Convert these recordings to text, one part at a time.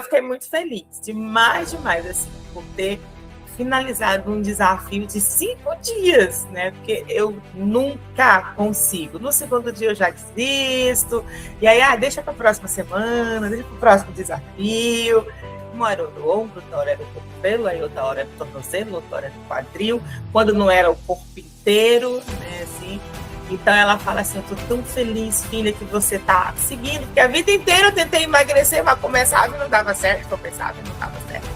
fiquei muito feliz, demais, assim, por ter finalizado um desafio de 5 dias, né? Porque eu nunca consigo. No segundo dia eu já desisto, e aí, deixa para a próxima semana, deixa para o próximo desafio. Uma hora era o ombro, outra hora era o cotovelo, aí outra hora era o tornozelo, outra hora era o quadril, quando não era o corpo inteiro, né? Assim. Então ela fala assim, eu tô tão feliz, filha, que você tá seguindo, porque a vida inteira eu tentei emagrecer, mas começava e não dava certo, começava e não dava certo.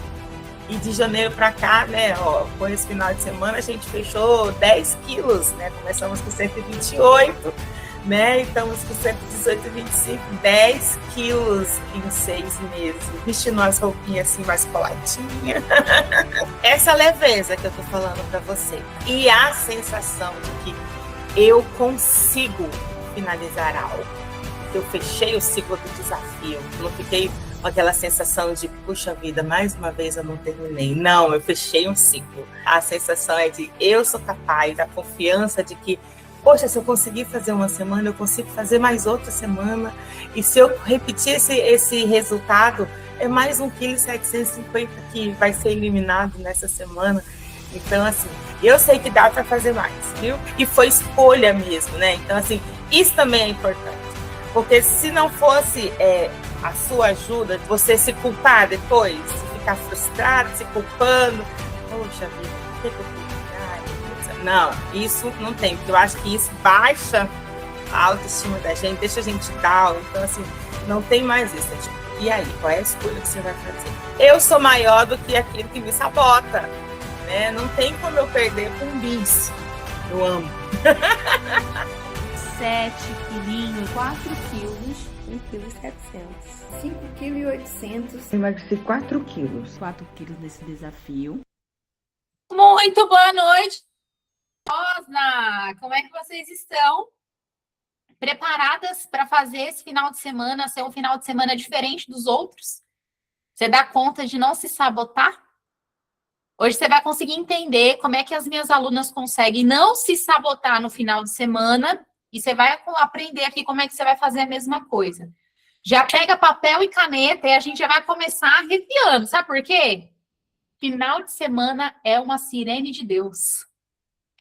E de janeiro para cá, né, com esse final de semana, a gente fechou 10 quilos, né? Começamos com 128, né? E estamos com 118, 25, 10 quilos em 6 meses. Vestindo as roupinhas assim mais coladinhas. Essa leveza que eu tô falando para você. E a sensação de que eu consigo finalizar algo. Eu fechei o ciclo do desafio. Eu não fiquei com aquela sensação de, puxa vida, mais uma vez eu não terminei. Não, eu fechei um ciclo. A sensação é de eu sou capaz, a confiança de que, poxa, se eu conseguir fazer uma semana, eu consigo fazer mais outra semana. E se eu repetir esse resultado, é mais 1,750 kg que vai ser eliminado nessa semana. Então, assim, eu sei que dá para fazer mais, viu? E foi escolha mesmo, né? Então, assim, isso também é importante. Porque se não fosse a sua ajuda, você se culpar depois, ficar frustrado, se culpando, poxa vida, por que eu fiz? Não, isso não tem, porque eu acho que isso baixa a autoestima da gente, deixa a gente down. Então, assim, não tem mais isso. Tipo, e aí, qual é a escolha que você vai fazer? Eu sou maior do que aquilo que me sabota. Né? Não tem como eu perder com um bis. Eu amo. 7 quilinhos, 4 quilos, 1,7 kg, 5,8 kg. Emagreci 4 quilos. 4 quilos nesse desafio. Muito boa noite, Rosna! Como é que vocês estão? Preparadas para fazer esse final de semana ser um final de semana diferente dos outros? Você dá conta de não se sabotar? Hoje você vai conseguir entender como é que as minhas alunas conseguem não se sabotar no final de semana e você vai aprender aqui como é que você vai fazer a mesma coisa. Já pega papel e caneta e a gente já vai começar arrepiando. Sabe por quê? Final de semana é uma sirene de Deus.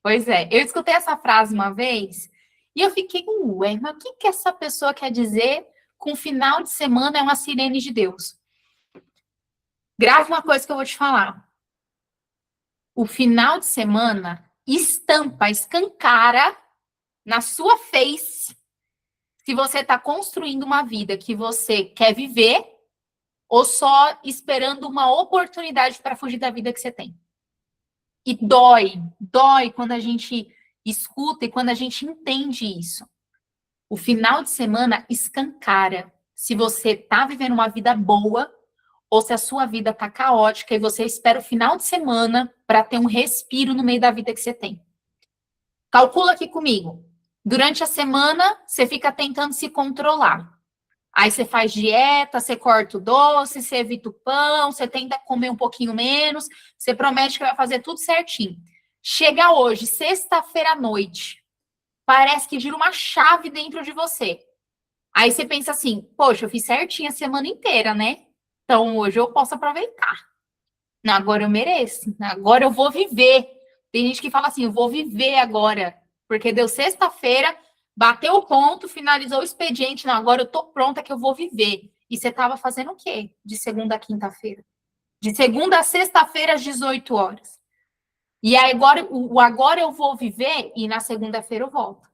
Pois é, eu escutei essa frase uma vez e eu fiquei, ué, mas o que essa pessoa quer dizer com final de semana é uma sirene de Deus? Grave uma coisa que eu vou te falar. O final de semana escancara na sua face se você está construindo uma vida que você quer viver ou só esperando uma oportunidade para fugir da vida que você tem. E dói quando a gente escuta e quando a gente entende isso. O final de semana escancara se você está vivendo uma vida boa ou se a sua vida está caótica e você espera o final de semana para ter um respiro no meio da vida que você tem. Calcula aqui comigo. Durante a semana, você fica tentando se controlar. Aí você faz dieta, você corta o doce, você evita o pão, você tenta comer um pouquinho menos, você promete que vai fazer tudo certinho. Chega hoje, sexta-feira à noite, parece que gira uma chave dentro de você. Aí você pensa assim, poxa, eu fiz certinho a semana inteira, né? Então, hoje eu posso aproveitar. Não, agora eu mereço. Agora eu vou viver. Tem gente que fala assim, eu vou viver agora. Porque deu sexta-feira, bateu o ponto, finalizou o expediente. Não, agora eu tô pronta que eu vou viver. E você tava fazendo o quê? De segunda a quinta-feira? De segunda a sexta-feira, às 18 horas. E aí agora eu vou viver e na segunda-feira eu volto.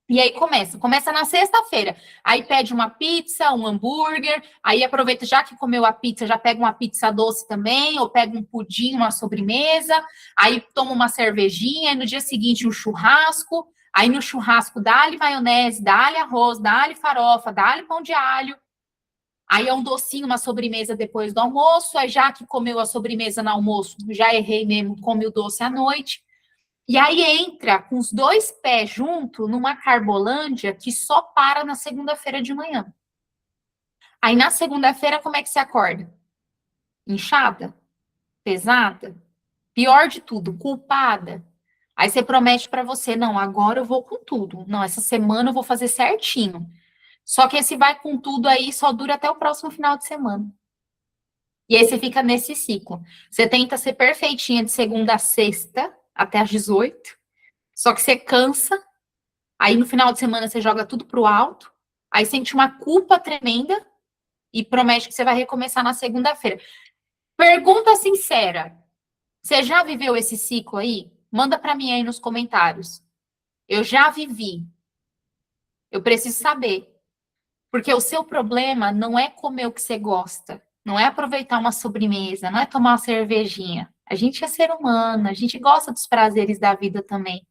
E aí começa na sexta-feira, aí pede uma pizza, um hambúrguer, aí aproveita, já que comeu a pizza, já pega uma pizza doce também, ou pega um pudim, uma sobremesa, aí toma uma cervejinha, aí no dia seguinte um churrasco, aí no churrasco dá-lhe maionese, dá-lhe arroz, dá-lhe farofa, dá-lhe pão de alho, aí é um docinho, uma sobremesa depois do almoço, aí já que comeu a sobremesa no almoço, já errei mesmo, come o doce à noite. E aí entra com os 2 pés junto numa Carbolândia que só para na segunda-feira de manhã. Aí na segunda-feira, como é que você acorda? Inchada? Pesada? Pior de tudo, culpada. Aí você promete para você, não, agora eu vou com tudo. Não, essa semana eu vou fazer certinho. Só que esse vai com tudo aí só dura até o próximo final de semana. E aí você fica nesse ciclo. Você tenta ser perfeitinha de segunda a sexta, até às 18, só que você cansa, aí no final de semana você joga tudo pro alto, aí sente uma culpa tremenda e promete que você vai recomeçar na segunda-feira. Pergunta sincera. Você já viveu esse ciclo aí? Manda para mim aí nos comentários. Eu já vivi. Eu preciso saber. Porque o seu problema não é comer o que você gosta, não é aproveitar uma sobremesa, não é tomar uma cervejinha. A gente é ser humano, a gente gosta dos prazeres da vida também.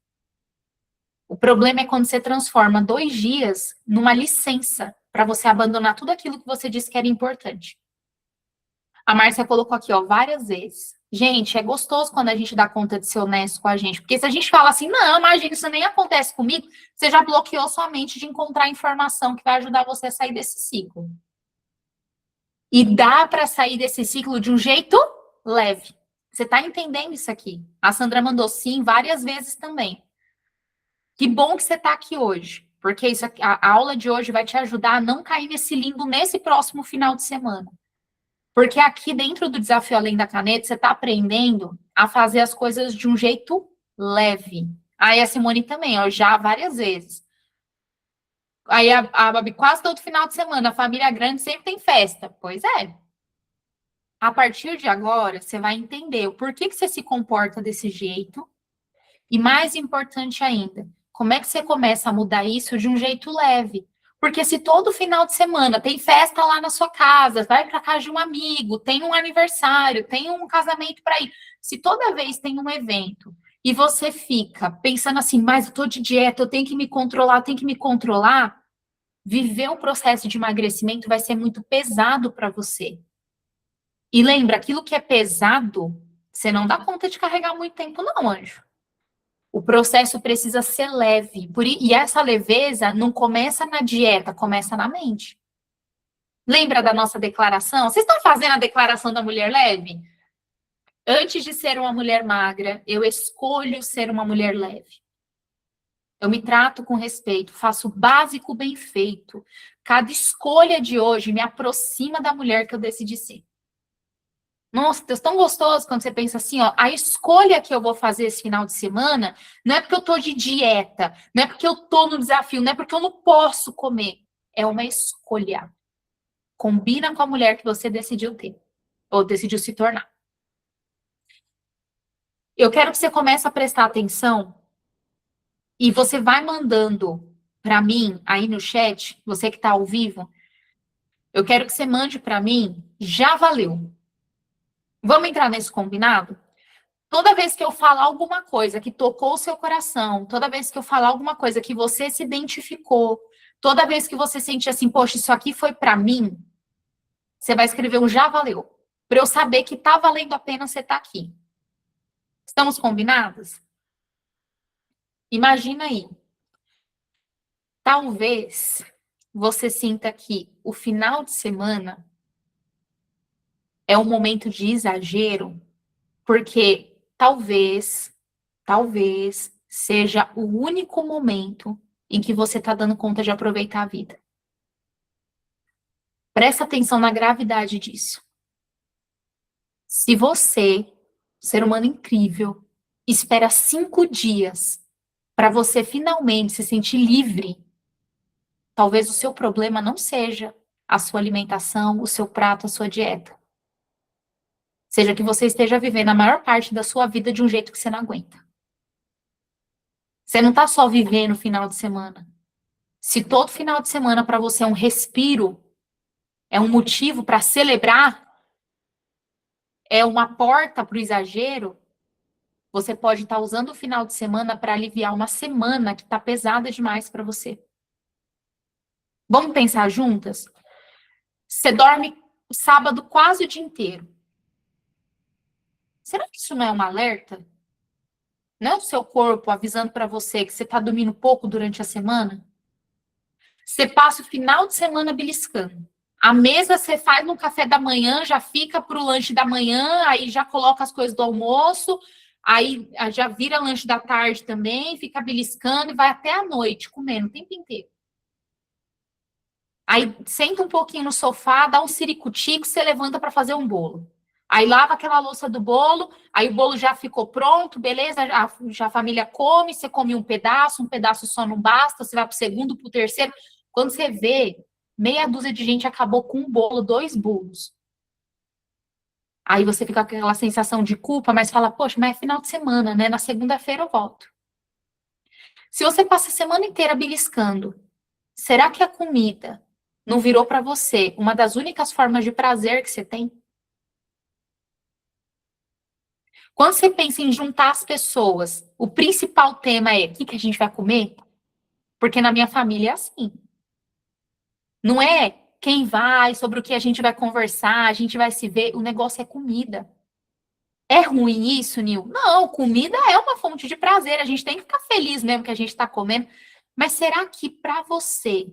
O problema é quando você transforma 2 dias numa licença para você abandonar tudo aquilo que você disse que era importante. A Márcia colocou aqui, ó, várias vezes. Gente, é gostoso quando a gente dá conta de ser honesto com a gente. Porque se a gente fala assim, não, imagina, isso nem acontece comigo, você já bloqueou sua mente de encontrar informação que vai ajudar você a sair desse ciclo. E dá para sair desse ciclo de um jeito leve. Você está entendendo isso aqui? A Sandra mandou sim várias vezes também. Que bom que você está aqui hoje. Porque isso aqui, a aula de hoje vai te ajudar a não cair nesse limbo nesse próximo final de semana. Porque aqui dentro do Desafio Além da Caneta, você está aprendendo a fazer as coisas de um jeito leve. Aí a Simone também, ó, já várias vezes. Aí a Babi, quase todo final de semana, a família grande sempre tem festa. Pois é. A partir de agora, você vai entender o porquê que você se comporta desse jeito. E mais importante ainda, como é que você começa a mudar isso de um jeito leve. Porque se todo final de semana tem festa lá na sua casa, vai para casa de um amigo, tem um aniversário, tem um casamento para ir. Se toda vez tem um evento e você fica pensando assim, mas eu tô de dieta, eu tenho que me controlar, viver um processo de emagrecimento vai ser muito pesado para você. E lembra, aquilo que é pesado, você não dá conta de carregar muito tempo não, anjo. O processo precisa ser leve. E essa leveza não começa na dieta, começa na mente. Lembra da nossa declaração? Vocês estão fazendo a declaração da mulher leve? Antes de ser uma mulher magra, eu escolho ser uma mulher leve. Eu me trato com respeito, faço o básico bem feito. Cada escolha de hoje me aproxima da mulher que eu decidi ser. Nossa, Deus, tão gostoso quando você pensa assim, ó, a escolha que eu vou fazer esse final de semana não é porque eu tô de dieta, não é porque eu tô no desafio, não é porque eu não posso comer. É uma escolha. Combina com a mulher que você decidiu ter, ou decidiu se tornar. Eu quero que você comece a prestar atenção e você vai mandando para mim aí no chat, você que tá ao vivo, eu quero que você mande para mim, já valeu. Vamos entrar nesse combinado? Toda vez que eu falar alguma coisa que tocou o seu coração, toda vez que eu falar alguma coisa que você se identificou, toda vez que você sentir assim, poxa, isso aqui foi para mim, você vai escrever um já valeu, para eu saber que tá valendo a pena você estar aqui. Estamos combinados? Imagina aí. Talvez você sinta que o final de semana é um momento de exagero, porque talvez seja o único momento em que você está dando conta de aproveitar a vida. Presta atenção na gravidade disso. Se você, ser humano incrível, espera 5 dias para você finalmente se sentir livre, talvez o seu problema não seja a sua alimentação, o seu prato, a sua dieta. Seja que você esteja vivendo a maior parte da sua vida de um jeito que você não aguenta. Você não está só vivendo o final de semana. Se todo final de semana para você é um respiro, é um motivo para celebrar, é uma porta para o exagero, você pode estar usando o final de semana para aliviar uma semana que está pesada demais para você. Vamos pensar juntas? Você dorme sábado quase o dia inteiro. Será que isso não é um alerta? Não é o seu corpo avisando para você que você está dormindo pouco durante a semana? Você passa o final de semana beliscando. A mesa você faz no café da manhã, já fica para o lanche da manhã, aí já coloca as coisas do almoço, aí já vira lanche da tarde também, fica beliscando e vai até a noite comendo o tempo inteiro. Aí senta um pouquinho no sofá, dá um ciricutico, você levanta para fazer um bolo. Aí lava aquela louça do bolo, aí o bolo já ficou pronto, beleza? Já a família come, você come um pedaço só não basta, você vai para o segundo, para o terceiro. Quando você vê, meia dúzia de gente acabou com um bolo, 2 bolos. Aí você fica com aquela sensação de culpa, mas fala, poxa, mas é final de semana, né? Na segunda-feira eu volto. Se você passa a semana inteira beliscando, será que a comida não virou para você uma das únicas formas de prazer que você tem? Quando você pensa em juntar as pessoas, o principal tema é o que a gente vai comer? Porque na minha família é assim. Não é quem vai, sobre o que a gente vai conversar, a gente vai se ver, o negócio é comida. É ruim isso, Nil? Não, comida é uma fonte de prazer, a gente tem que ficar feliz mesmo que a gente está comendo. Mas será que para você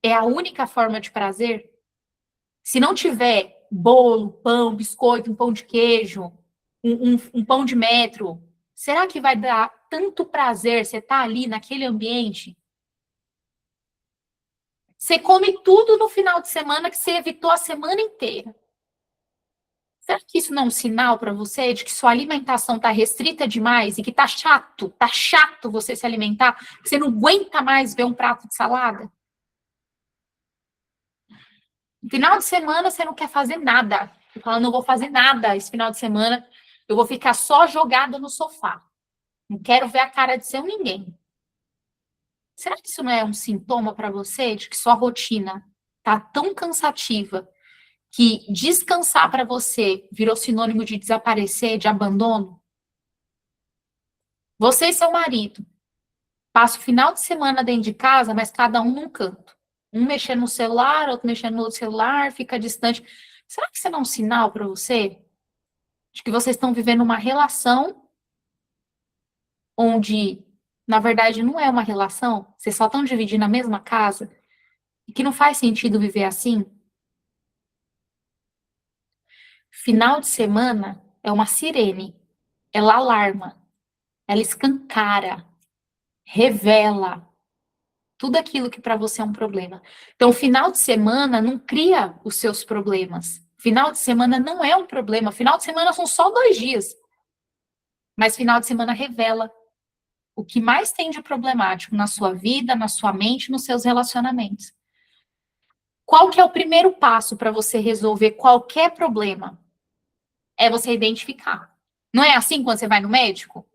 é a única forma de prazer? Se não tiver bolo, pão, biscoito, um pão de queijo, um pão de metro, será que vai dar tanto prazer você estar ali naquele ambiente? Você come tudo no final de semana que você evitou a semana inteira. Será que isso não é um sinal para você de que sua alimentação está restrita demais e que tá chato você se alimentar, que você não aguenta mais ver um prato de salada? No final de semana você não quer fazer nada. Você fala, não vou fazer nada esse final de semana, eu vou ficar só jogada no sofá. Não quero ver a cara de seu ninguém. Será que isso não é um sintoma para você de que sua rotina está tão cansativa que descansar para você virou sinônimo de desaparecer, de abandono? Você e seu marido passam o final de semana dentro de casa, mas cada um num canto. Um mexendo no celular, outro mexendo no outro celular, fica distante. Será que isso não é um sinal para você de que vocês estão vivendo uma relação onde, na verdade, não é uma relação, vocês só estão dividindo a mesma casa e que não faz sentido viver assim? Final de semana é uma sirene, ela alarma, ela escancara, revela tudo aquilo que para você é um problema. Então, final de semana não cria os seus problemas. Final de semana não é um problema. Final de semana são só 2 dias. Mas final de semana revela o que mais tem de problemático na sua vida, na sua mente, nos seus relacionamentos. Qual que é o primeiro passo para você resolver qualquer problema? É você identificar. Não é assim quando você vai no médico?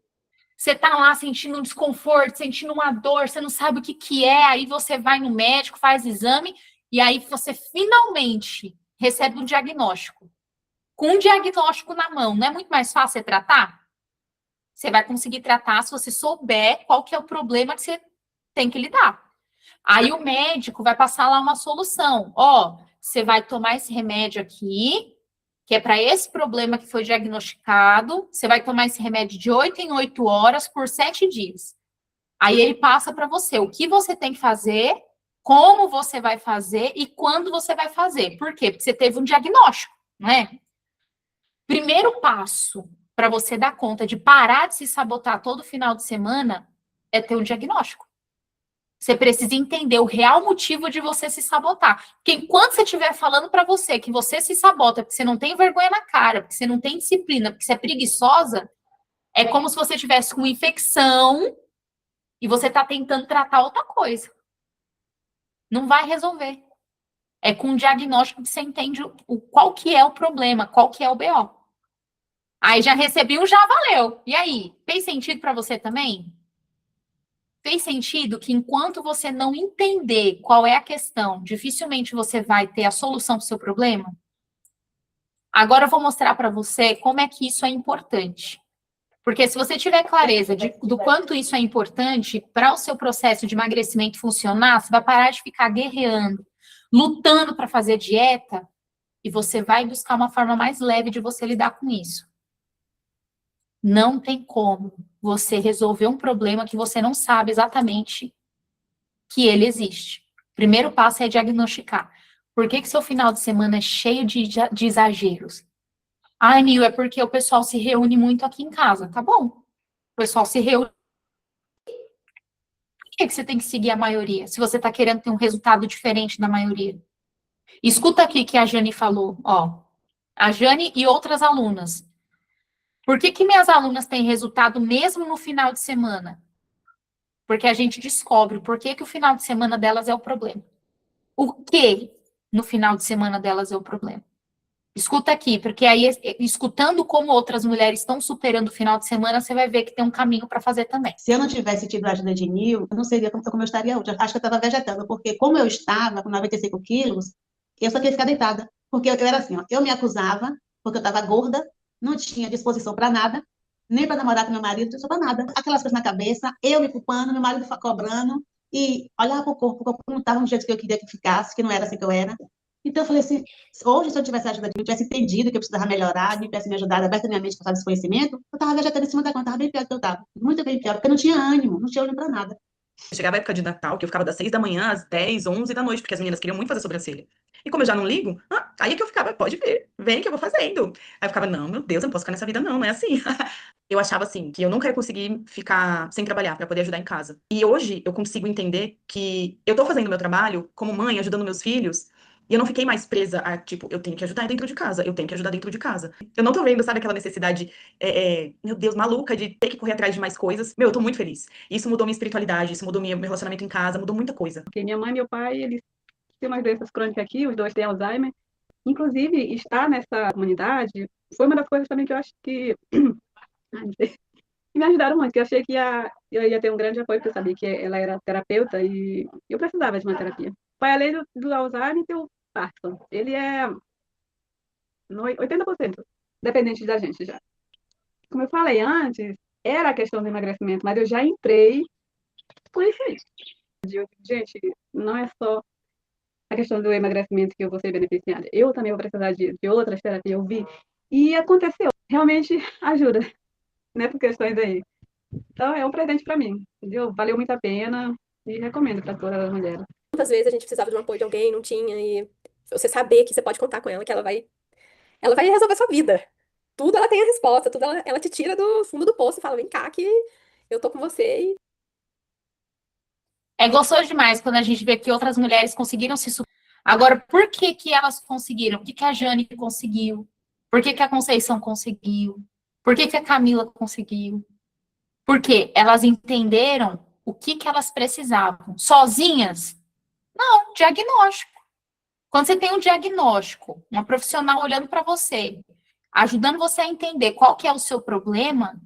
Você tá lá sentindo um desconforto, sentindo uma dor, você não sabe o que que é, aí você vai no médico, faz exame, e aí você finalmente recebe um diagnóstico. Com um diagnóstico na mão, não é muito mais fácil você tratar? Você vai conseguir tratar se você souber qual que é o problema que você tem que lidar. Aí o médico vai passar lá uma solução. Ó, você vai tomar esse remédio aqui, que é para esse problema que foi diagnosticado, você vai tomar esse remédio de 8 em 8 horas por 7 dias. Aí ele passa para você o que você tem que fazer, como você vai fazer e quando você vai fazer. Por quê? Porque você teve um diagnóstico, não é? Primeiro passo para você dar conta de parar de se sabotar todo final de semana é ter um diagnóstico. Você precisa entender o real motivo de você se sabotar. Porque enquanto você estiver falando para você que você se sabota porque você não tem vergonha na cara, porque você não tem disciplina, porque você é preguiçosa, é como se você tivesse com infecção e você está tentando tratar outra coisa. Não vai resolver. É com um diagnóstico que você entende qual que é o problema, qual que é o BO. Aí já recebi um já valeu. E aí, fez sentido para você também? Fez sentido que enquanto você não entender qual é a questão, dificilmente você vai ter a solução para o seu problema? Agora eu vou mostrar para você como é que isso é importante. Porque se você tiver clareza do quanto isso é importante para o seu processo de emagrecimento funcionar, você vai parar de ficar guerreando, lutando para fazer dieta, e você vai buscar uma forma mais leve de você lidar com isso. Não tem como você resolver um problema que você não sabe exatamente que ele existe. Primeiro passo é diagnosticar. Por que seu final de semana é cheio de exageros? Ah, Nil, é porque o pessoal se reúne muito aqui em casa. Tá bom. O pessoal se reúne. que você tem que seguir a maioria, se você está querendo ter um resultado diferente da maioria? Escuta aqui que a Jane falou, ó. A Jane e outras alunas. Por que minhas alunas têm resultado mesmo no final de semana? Porque a gente descobre por que o final de semana delas é o problema. O que no final de semana delas é o problema? Escuta aqui, porque aí, escutando como outras mulheres estão superando o final de semana, você vai ver que tem um caminho para fazer também. Se eu não tivesse tido a ajuda de Nil, eu não seria como eu estaria hoje. Acho que eu estava vegetando, porque como eu estava com 95 quilos, eu só queria ficar deitada. Porque eu era assim, ó, eu me acusava, porque eu estava gorda, não tinha disposição para nada, nem para namorar com meu marido, não tinha para nada. Aquelas coisas na cabeça, eu me culpando, meu marido cobrando, e olhava para o corpo não estava do jeito que eu queria que ficasse, que não era assim que eu era. Então, eu falei assim, hoje, se eu tivesse ajuda de mim, tivesse entendido que eu precisava melhorar, me tivesse me ajudado, aberto a minha mente para esse conhecimento, eu estava vegetando em cima da conta, estava bem pior do que eu estava. Muito bem pior, porque eu não tinha ânimo para nada. Chegava a época de Natal, que eu ficava das 6 da manhã às 10, 11 da noite, porque as meninas queriam muito fazer sobrancelha. E como eu já não ligo, aí é que eu ficava, pode ver, vem que eu vou fazendo. Aí eu ficava, não, meu Deus, eu não posso ficar nessa vida não, não é assim. Eu achava assim, que eu nunca ia conseguir ficar sem trabalhar para poder ajudar em casa. E hoje eu consigo entender que eu tô fazendo meu trabalho como mãe, ajudando meus filhos, e eu não fiquei mais presa a, tipo, eu tenho que ajudar dentro de casa, eu tenho que ajudar dentro de casa. Eu não tô vendo, sabe, aquela necessidade, meu Deus, maluca de ter que correr atrás de mais coisas. Meu, eu tô muito feliz. Isso mudou minha espiritualidade, isso mudou meu relacionamento em casa, mudou muita coisa. Porque minha mãe e meu pai, eles têm umas doenças crônicas aqui, os dois têm Alzheimer. Inclusive, estar nessa comunidade foi uma das coisas também que eu acho que ai, não sei, que me ajudaram muito, que eu achei que eu ia ter um grande apoio, porque eu sabia que ela era terapeuta e eu precisava de uma terapia. Foi além do Alzheimer e o Parkinson. Ele é 80% dependente da gente já. Como eu falei antes, era a questão do emagrecimento, mas eu já entrei com isso aí. Gente, não é só a questão do emagrecimento que eu vou ser beneficiada. Eu também vou precisar de outras terapias, eu vi. E aconteceu. Realmente ajuda, né, por questões aí. Então, é um presente para mim, entendeu? Valeu muito a pena e recomendo para todas as mulheres. Muitas vezes a gente precisava de um apoio de alguém, não tinha, e você saber que você pode contar com ela, que ela vai resolver a sua vida. Tudo ela tem a resposta, tudo ela te tira do fundo do poço e fala, vem cá que eu tô com você. É gostoso demais quando a gente vê que outras mulheres conseguiram se superar. Agora, por que elas conseguiram? Por que a Jane conseguiu? Por que a Conceição conseguiu? Por que a Camila conseguiu? Porque elas entenderam o que elas precisavam. Sozinhas? Não, diagnóstico. Quando você tem um diagnóstico, uma profissional olhando para você, ajudando você a entender qual que é o seu problema,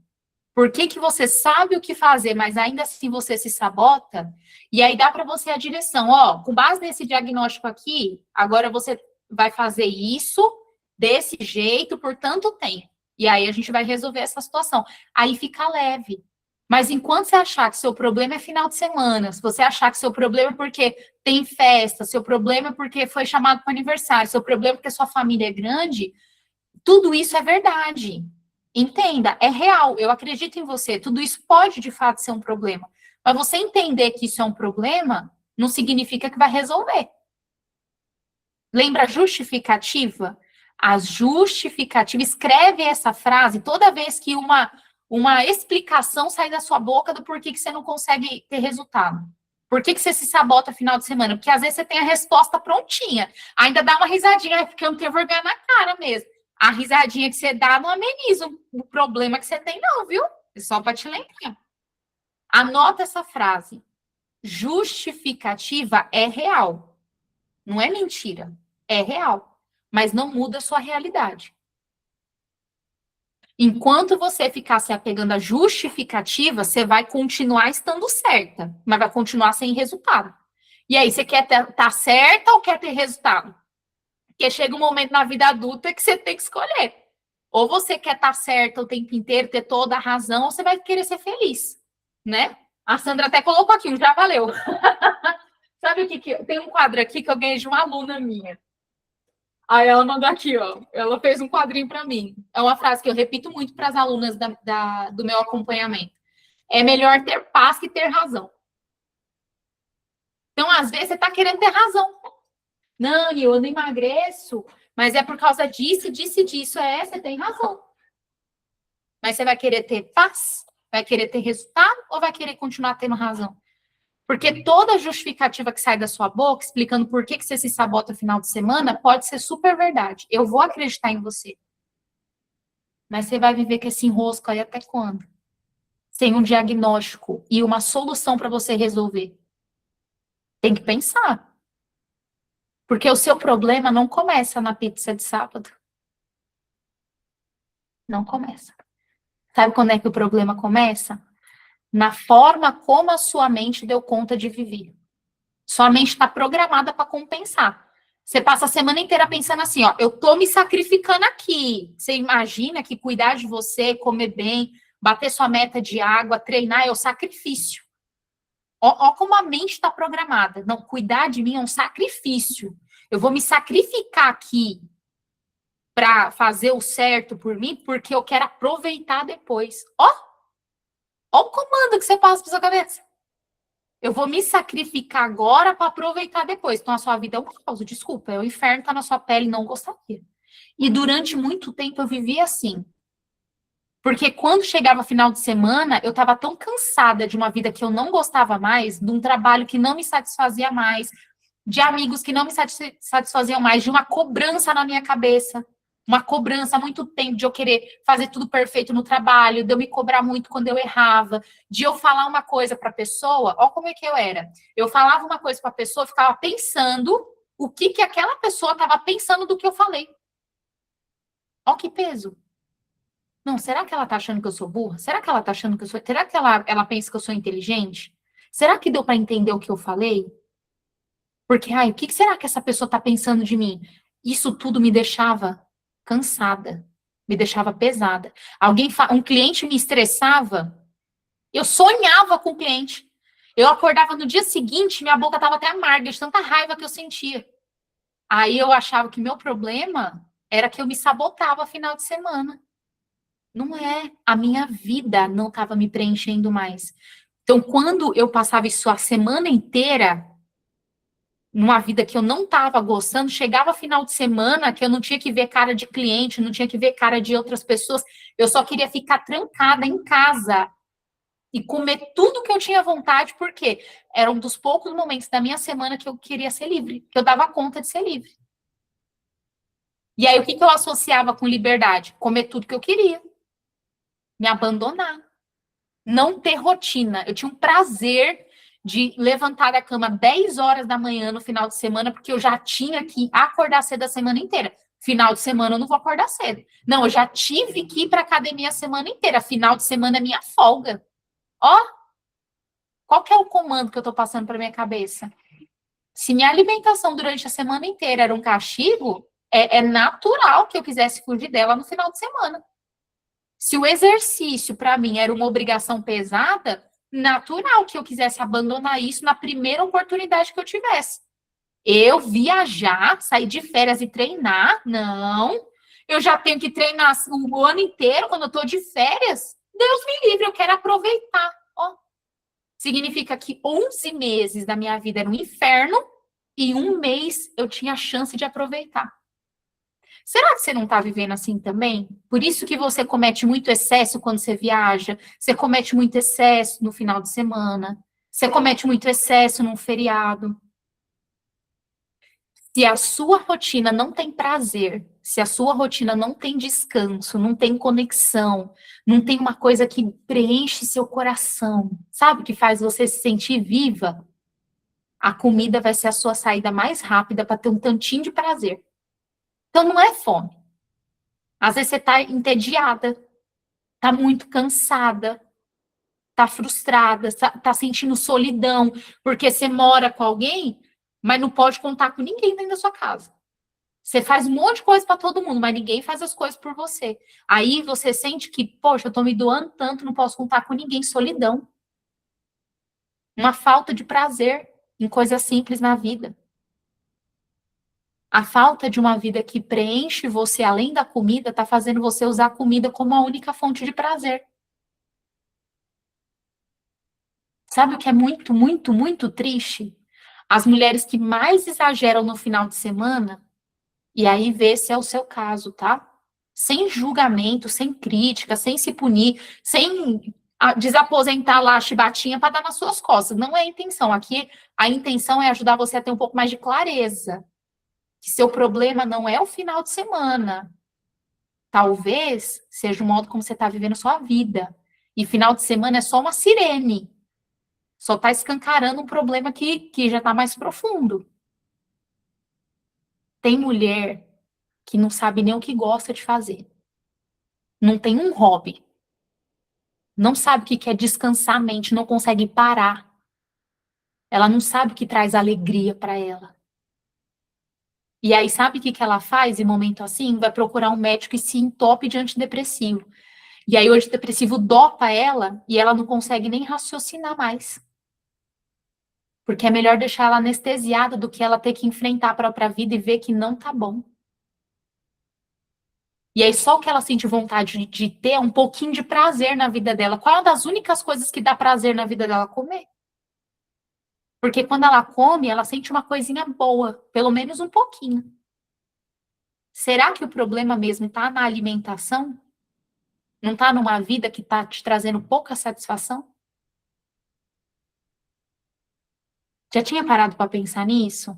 por que você sabe o que fazer, mas ainda assim você se sabota, e aí dá para você a direção, ó, com base nesse diagnóstico aqui, agora você vai fazer isso desse jeito por tanto tempo. E aí a gente vai resolver essa situação. Aí fica leve. Mas enquanto você achar que seu problema é final de semana, se você achar que seu problema é porque tem festa, seu problema é porque foi chamado para aniversário, seu problema é porque sua família é grande, tudo isso é verdade. Entenda, é real, eu acredito em você, tudo isso pode de fato ser um problema. Mas você entender que isso é um problema, não significa que vai resolver. Lembra a justificativa? A justificativa, escreve essa frase toda vez que uma explicação sai da sua boca do porquê que você não consegue ter resultado. Por que você se sabota no final de semana? Porque às vezes você tem a resposta prontinha. Ainda dá uma risadinha, porque eu não tenho vergonha na cara mesmo. A risadinha que você dá não ameniza o problema que você tem, não, viu? É só para te lembrar. Anota essa frase. Justificativa é real. Não é mentira. É real. Mas não muda a sua realidade. Enquanto você ficar se apegando à justificativa, você vai continuar estando certa, mas vai continuar sem resultado. E aí, você quer estar certa ou quer ter resultado? Porque chega um momento na vida adulta que você tem que escolher. Ou você quer estar certa o tempo inteiro, ter toda a razão, ou você vai querer ser feliz, né? A Sandra até colocou aqui, já valeu. Sabe o que tem um quadro aqui que eu ganhei de uma aluna minha. Aí ela mandou aqui, ó. Ela fez um quadrinho para mim. É uma frase que eu repito muito para as alunas do meu acompanhamento. É melhor ter paz que ter razão. Então, às vezes, você está querendo ter razão. Não, eu não emagreço, mas é por causa disso, disso e disso. Você tem razão. Mas você vai querer ter paz? Vai querer ter resultado? Ou vai querer continuar tendo razão? Porque toda justificativa que sai da sua boca, explicando por que você se sabota no final de semana, pode ser super verdade. Eu vou acreditar em você. Mas você vai viver com esse enrosco aí até quando? Sem um diagnóstico e uma solução para você resolver. Tem que pensar. Porque o seu problema não começa na pizza de sábado. Não começa. Sabe quando é que o problema começa? Na forma como a sua mente deu conta de viver. Sua mente está programada para compensar. Você passa a semana inteira pensando assim, ó, eu tô me sacrificando aqui. Você imagina que cuidar de você, comer bem, bater sua meta de água, treinar é o sacrifício. Ó como a mente está programada. Não, cuidar de mim é um sacrifício. Eu vou me sacrificar aqui para fazer o certo por mim, porque eu quero aproveitar depois. Ó o comando que você passa para sua cabeça. Eu vou me sacrificar agora para aproveitar depois. Então, a sua vida é um caos, desculpa. É o inferno tá na sua pele, não gostaria. E durante muito tempo eu vivia assim. Porque quando chegava final de semana, eu estava tão cansada de uma vida que eu não gostava mais, de um trabalho que não me satisfazia mais, de amigos que não me satisfaziam mais, de uma cobrança na minha cabeça. Uma cobrança há muito tempo de eu querer fazer tudo perfeito no trabalho, de eu me cobrar muito quando eu errava, de eu falar uma coisa para a pessoa, ó como é que eu era. Eu falava uma coisa para a pessoa, ficava pensando o que aquela pessoa estava pensando do que eu falei. Ó que peso. Não, será que ela tá achando que eu sou burra? Será que ela tá achando que eu sou... Será que ela pensa que eu sou inteligente? Será que deu para entender o que eu falei? Porque, o que será que essa pessoa tá pensando de mim? Isso tudo me deixava cansada, me deixava pesada. Um cliente me estressava, eu sonhava com o cliente. Eu acordava no dia seguinte, minha boca estava até amarga, de tanta raiva que eu sentia. Aí eu achava que meu problema era que eu me sabotava final de semana. Não é, a minha vida não estava me preenchendo mais. Então, quando eu passava isso a semana inteira, numa vida que eu não estava gostando, chegava final de semana que eu não tinha que ver cara de cliente, não tinha que ver cara de outras pessoas, eu só queria ficar trancada em casa e comer tudo que eu tinha vontade, porque era um dos poucos momentos da minha semana que eu queria ser livre, que eu dava conta de ser livre. E aí, o que eu associava com liberdade? Comer tudo que eu queria. Me abandonar. Não ter rotina. Eu tinha um prazer de levantar da cama 10 horas da manhã no final de semana, porque eu já tinha que acordar cedo a semana inteira. Final de semana eu não vou acordar cedo. Não, eu já tive que ir para academia a semana inteira. Final de semana é minha folga. Ó, qual que é o comando que eu estou passando para minha cabeça? Se minha alimentação durante a semana inteira era um castigo, é natural que eu quisesse fugir dela no final de semana. Se o exercício, para mim, era uma obrigação pesada, natural que eu quisesse abandonar isso na primeira oportunidade que eu tivesse. Eu viajar, sair de férias e treinar? Não. Eu já tenho que treinar o ano inteiro quando eu estou de férias? Deus me livre, eu quero aproveitar. Ó, significa que 11 meses da minha vida era um inferno e um mês eu tinha a chance de aproveitar. Será que você não está vivendo assim também? Por isso que você comete muito excesso quando você viaja, você comete muito excesso no final de semana, você comete muito excesso num feriado. Se a sua rotina não tem prazer, se a sua rotina não tem descanso, não tem conexão, não tem uma coisa que preenche seu coração, sabe? Que faz você se sentir viva, a comida vai ser a sua saída mais rápida para ter um tantinho de prazer. Então, não é fome. Às vezes você está entediada, está muito cansada, está frustrada, está sentindo solidão, porque você mora com alguém, mas não pode contar com ninguém dentro da sua casa. Você faz um monte de coisa para todo mundo, mas ninguém faz as coisas por você. Aí você sente que, poxa, eu estou me doando tanto, não posso contar com ninguém, solidão. Uma falta de prazer em coisas simples na vida. A falta de uma vida que preenche você além da comida está fazendo você usar a comida como a única fonte de prazer. Sabe o que é muito, muito, muito triste? As mulheres que mais exageram no final de semana, e aí vê se é o seu caso, tá? Sem julgamento, sem crítica, sem se punir, sem desaposentar lá a chibatinha para dar nas suas costas. Não é a intenção. Aqui, a intenção é ajudar você a ter um pouco mais de clareza. Que seu problema não é o final de semana. Talvez seja o modo como você está vivendo sua vida. E final de semana é só uma sirene. Só está escancarando um problema que já está mais profundo. Tem mulher que não sabe nem o que gosta de fazer. Não tem um hobby. Não sabe o que quer descansar a mente, não consegue parar. Ela não sabe o que traz alegria para ela. E aí, sabe o que ela faz em momento assim? Vai procurar um médico e se entope de antidepressivo. E aí o antidepressivo dopa ela e ela não consegue nem raciocinar mais. Porque é melhor deixar ela anestesiada do que ela ter que enfrentar a própria vida e ver que não tá bom. E aí só o que ela sente vontade de ter é um pouquinho de prazer na vida dela. Qual é uma das únicas coisas que dá prazer na vida dela? Comer. Porque quando ela come, ela sente uma coisinha boa, pelo menos um pouquinho. Será que o problema mesmo está na alimentação? Não está numa vida que está te trazendo pouca satisfação? Já tinha parado para pensar nisso?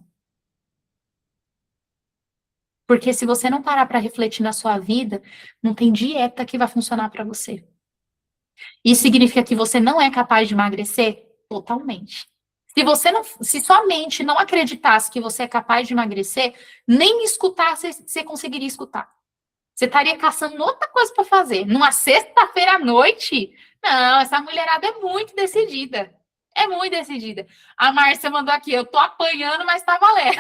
Porque se você não parar para refletir na sua vida, não tem dieta que vai funcionar para você. Isso significa que você não é capaz de emagrecer? Totalmente. Se sua mente não acreditasse que você é capaz de emagrecer, nem me escutar você conseguiria escutar. Você estaria caçando outra coisa para fazer. Numa sexta-feira à noite? Não, essa mulherada é muito decidida. É muito decidida. A Márcia mandou aqui, eu tô apanhando, mas tá valendo.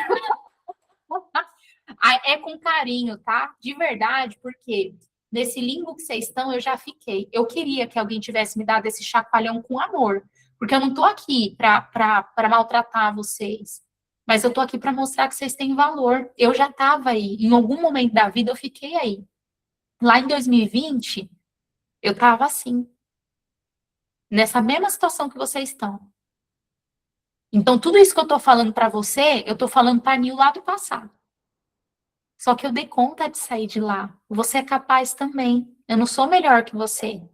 É com carinho, tá? De verdade, porque nesse limbo que vocês estão, eu já fiquei. Eu queria que alguém tivesse me dado esse chacoalhão com amor. Porque eu não tô aqui para maltratar vocês. Mas eu tô aqui para mostrar que vocês têm valor. Eu já estava aí. Em algum momento da vida, eu fiquei aí. Lá em 2020, eu estava assim. Nessa mesma situação que vocês estão. Então, tudo isso que eu tô falando para você, eu tô falando para mim lá do passado. Só que eu dei conta de sair de lá. Você é capaz também. Eu não sou melhor que você.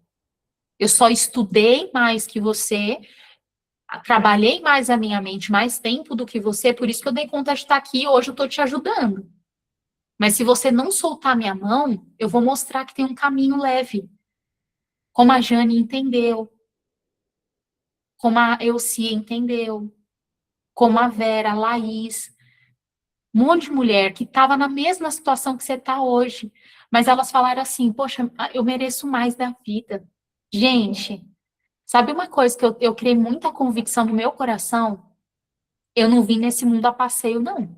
Eu só estudei mais que você, trabalhei mais a minha mente, mais tempo do que você, por isso que eu dei conta de estar aqui e hoje eu estou te ajudando. Mas se você não soltar minha mão, eu vou mostrar que tem um caminho leve. Como a Jane entendeu. Como a Elcia entendeu. Como a Vera, a Laís. Um monte de mulher que estava na mesma situação que você está hoje. Mas elas falaram assim, poxa, eu mereço mais da vida. Gente, sabe uma coisa que eu criei muita convicção no meu coração? Eu não vim nesse mundo a passeio, não.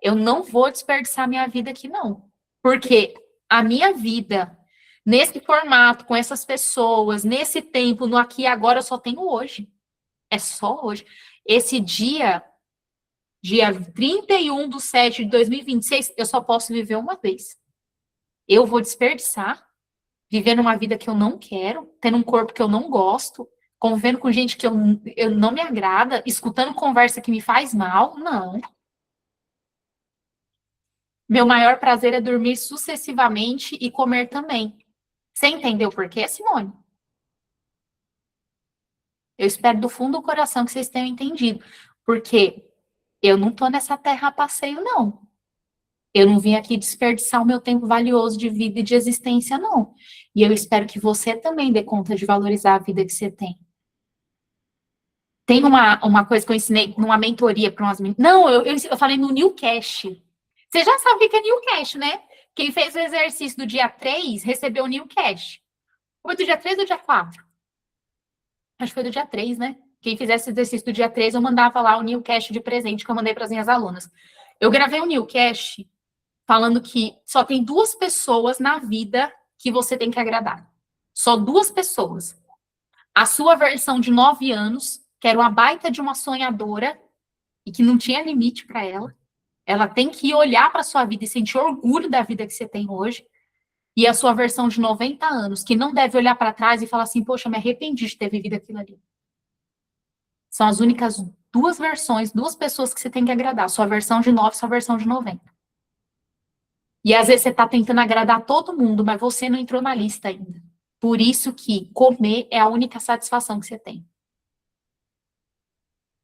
Eu não vou desperdiçar minha vida aqui, não. Porque a minha vida, nesse formato, com essas pessoas, nesse tempo, no aqui e agora, eu só tenho hoje. É só hoje. Esse dia 31/7/2026, eu só posso viver uma vez. Eu vou desperdiçar, vivendo uma vida que eu não quero, tendo um corpo que eu não gosto, convivendo com gente que eu não me agrada, escutando conversa que me faz mal, não. Meu maior prazer é dormir sucessivamente e comer também. Você entendeu por quê, Simone? Eu espero do fundo do coração que vocês tenham entendido. Porque eu não tô nessa terra a passeio, não. Eu não vim aqui desperdiçar o meu tempo valioso de vida e de existência, não. E eu espero que você também dê conta de valorizar a vida que você tem. Tem uma coisa que eu ensinei numa mentoria para umas meninas. Não, eu falei no Newcast. Você já sabe o que é Newcast, né? Quem fez o exercício do dia 3 recebeu o Newcast. Foi do dia 3 ou do dia 4? Acho que foi do dia 3, né? Quem fizesse o exercício do dia 3, eu mandava lá o Newcast de presente que eu mandei para as minhas alunas. Eu gravei o Newcast falando que só tem 2 pessoas na vida que você tem que agradar. Só 2 pessoas. A sua versão de 9 anos, que era uma baita de uma sonhadora e que não tinha limite para ela. Ela tem que olhar para a sua vida e sentir orgulho da vida que você tem hoje. E a sua versão de 90 anos, que não deve olhar para trás e falar assim, poxa, me arrependi de ter vivido aquilo ali. São as únicas 2 versões, 2 pessoas que você tem que agradar. Sua versão de 9, sua versão de 90. E às vezes você está tentando agradar todo mundo, mas você não entrou na lista ainda. Por isso que comer é a única satisfação que você tem.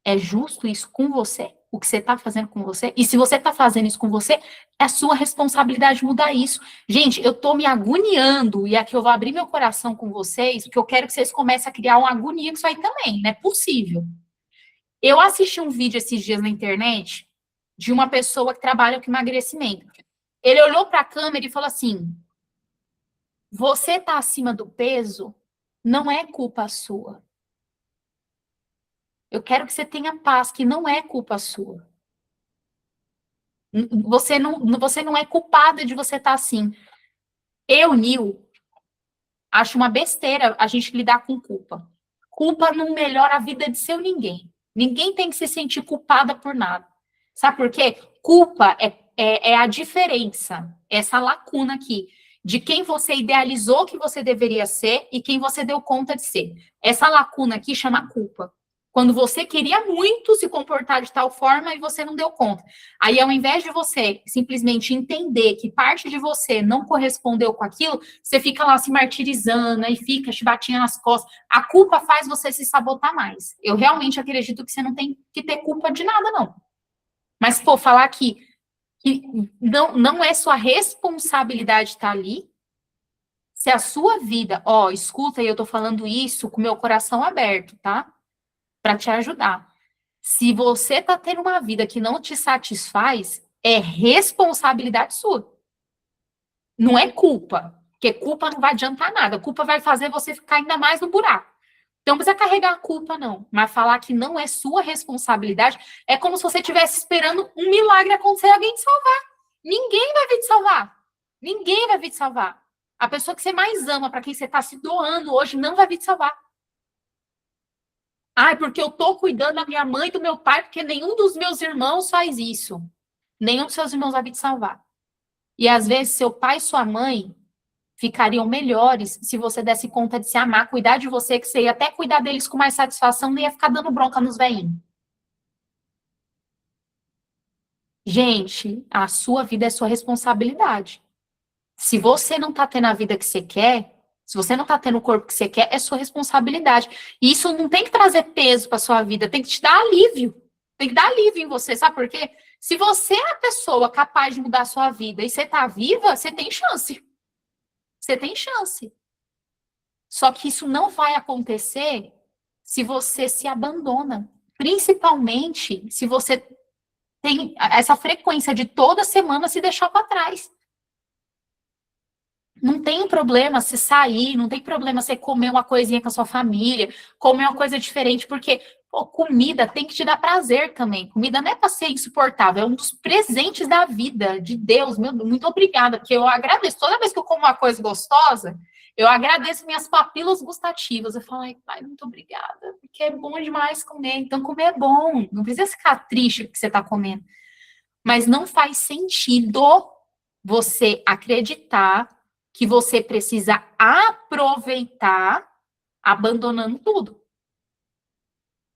É justo isso com você? O que você está fazendo com você? E se você está fazendo isso com você, é sua responsabilidade mudar isso. Gente, eu estou me agoniando, e aqui eu vou abrir meu coração com vocês, porque eu quero que vocês comecem a criar uma agonia com isso aí também, não é possível. Eu assisti um vídeo esses dias na internet de uma pessoa que trabalha com emagrecimento. Ele olhou para a câmera e falou assim: você está acima do peso, não é culpa sua. Eu quero que você tenha paz, que não é culpa sua. Você não é culpada de você estar assim. Eu, Nil, acho uma besteira a gente lidar com culpa. Culpa não melhora a vida de seu ninguém. Ninguém tem que se sentir culpada por nada. Sabe por quê? Culpa é a diferença, essa lacuna aqui, de quem você idealizou que você deveria ser e quem você deu conta de ser. Essa lacuna aqui chama culpa. Quando você queria muito se comportar de tal forma e você não deu conta. Aí, ao invés de você simplesmente entender que parte de você não correspondeu com aquilo, você fica lá se martirizando e fica chibatinha nas costas. A culpa faz você se sabotar mais. Eu realmente acredito que você não tem que ter culpa de nada, não. Mas, pô, falar que não é sua responsabilidade estar ali, se a sua vida, ó, escuta, e eu tô falando isso com meu coração aberto, tá? Para te ajudar. Se você tá tendo uma vida que não te satisfaz, é responsabilidade sua. Não é culpa, porque culpa não vai adiantar nada. Culpa vai fazer você ficar ainda mais no buraco. Então, não precisa carregar a culpa, não. Mas falar que não é sua responsabilidade é como se você estivesse esperando um milagre acontecer e alguém te salvar. Ninguém vai vir te salvar. Ninguém vai vir te salvar. A pessoa que você mais ama, para quem você está se doando hoje, não vai vir te salvar. Ah, porque eu estou cuidando da minha mãe e do meu pai, porque nenhum dos meus irmãos faz isso. Nenhum dos seus irmãos vai vir te salvar. E às vezes, seu pai e sua mãe ficariam melhores se você desse conta de se amar, cuidar de você, que você ia até cuidar deles com mais satisfação, não ia ficar dando bronca nos velhinhos. Gente, a sua vida é sua responsabilidade. Se você não tá tendo a vida que você quer, se você não tá tendo o corpo que você quer, é sua responsabilidade. E isso não tem que trazer peso para sua vida, tem que te dar alívio. Tem que dar alívio em você, sabe por quê? Se você é a pessoa capaz de mudar a sua vida e você tá viva, você tem chance. Você tem chance. Só que isso não vai acontecer se você se abandona. Principalmente se você tem essa frequência de toda semana se deixar para trás. Não tem problema você sair, não tem problema você comer uma coisinha com a sua família, comer uma coisa diferente, porque pô, comida tem que te dar prazer também. Comida não é para ser insuportável, é um dos presentes da vida, de Deus. Meu, muito obrigada, porque eu agradeço. Toda vez que eu como uma coisa gostosa, eu agradeço minhas papilas gustativas. Eu falo, ai, pai, muito obrigada, porque é bom demais comer. Então, comer é bom, não precisa ficar triste porque você está comendo. Mas não faz sentido você acreditar que você precisa aproveitar abandonando tudo.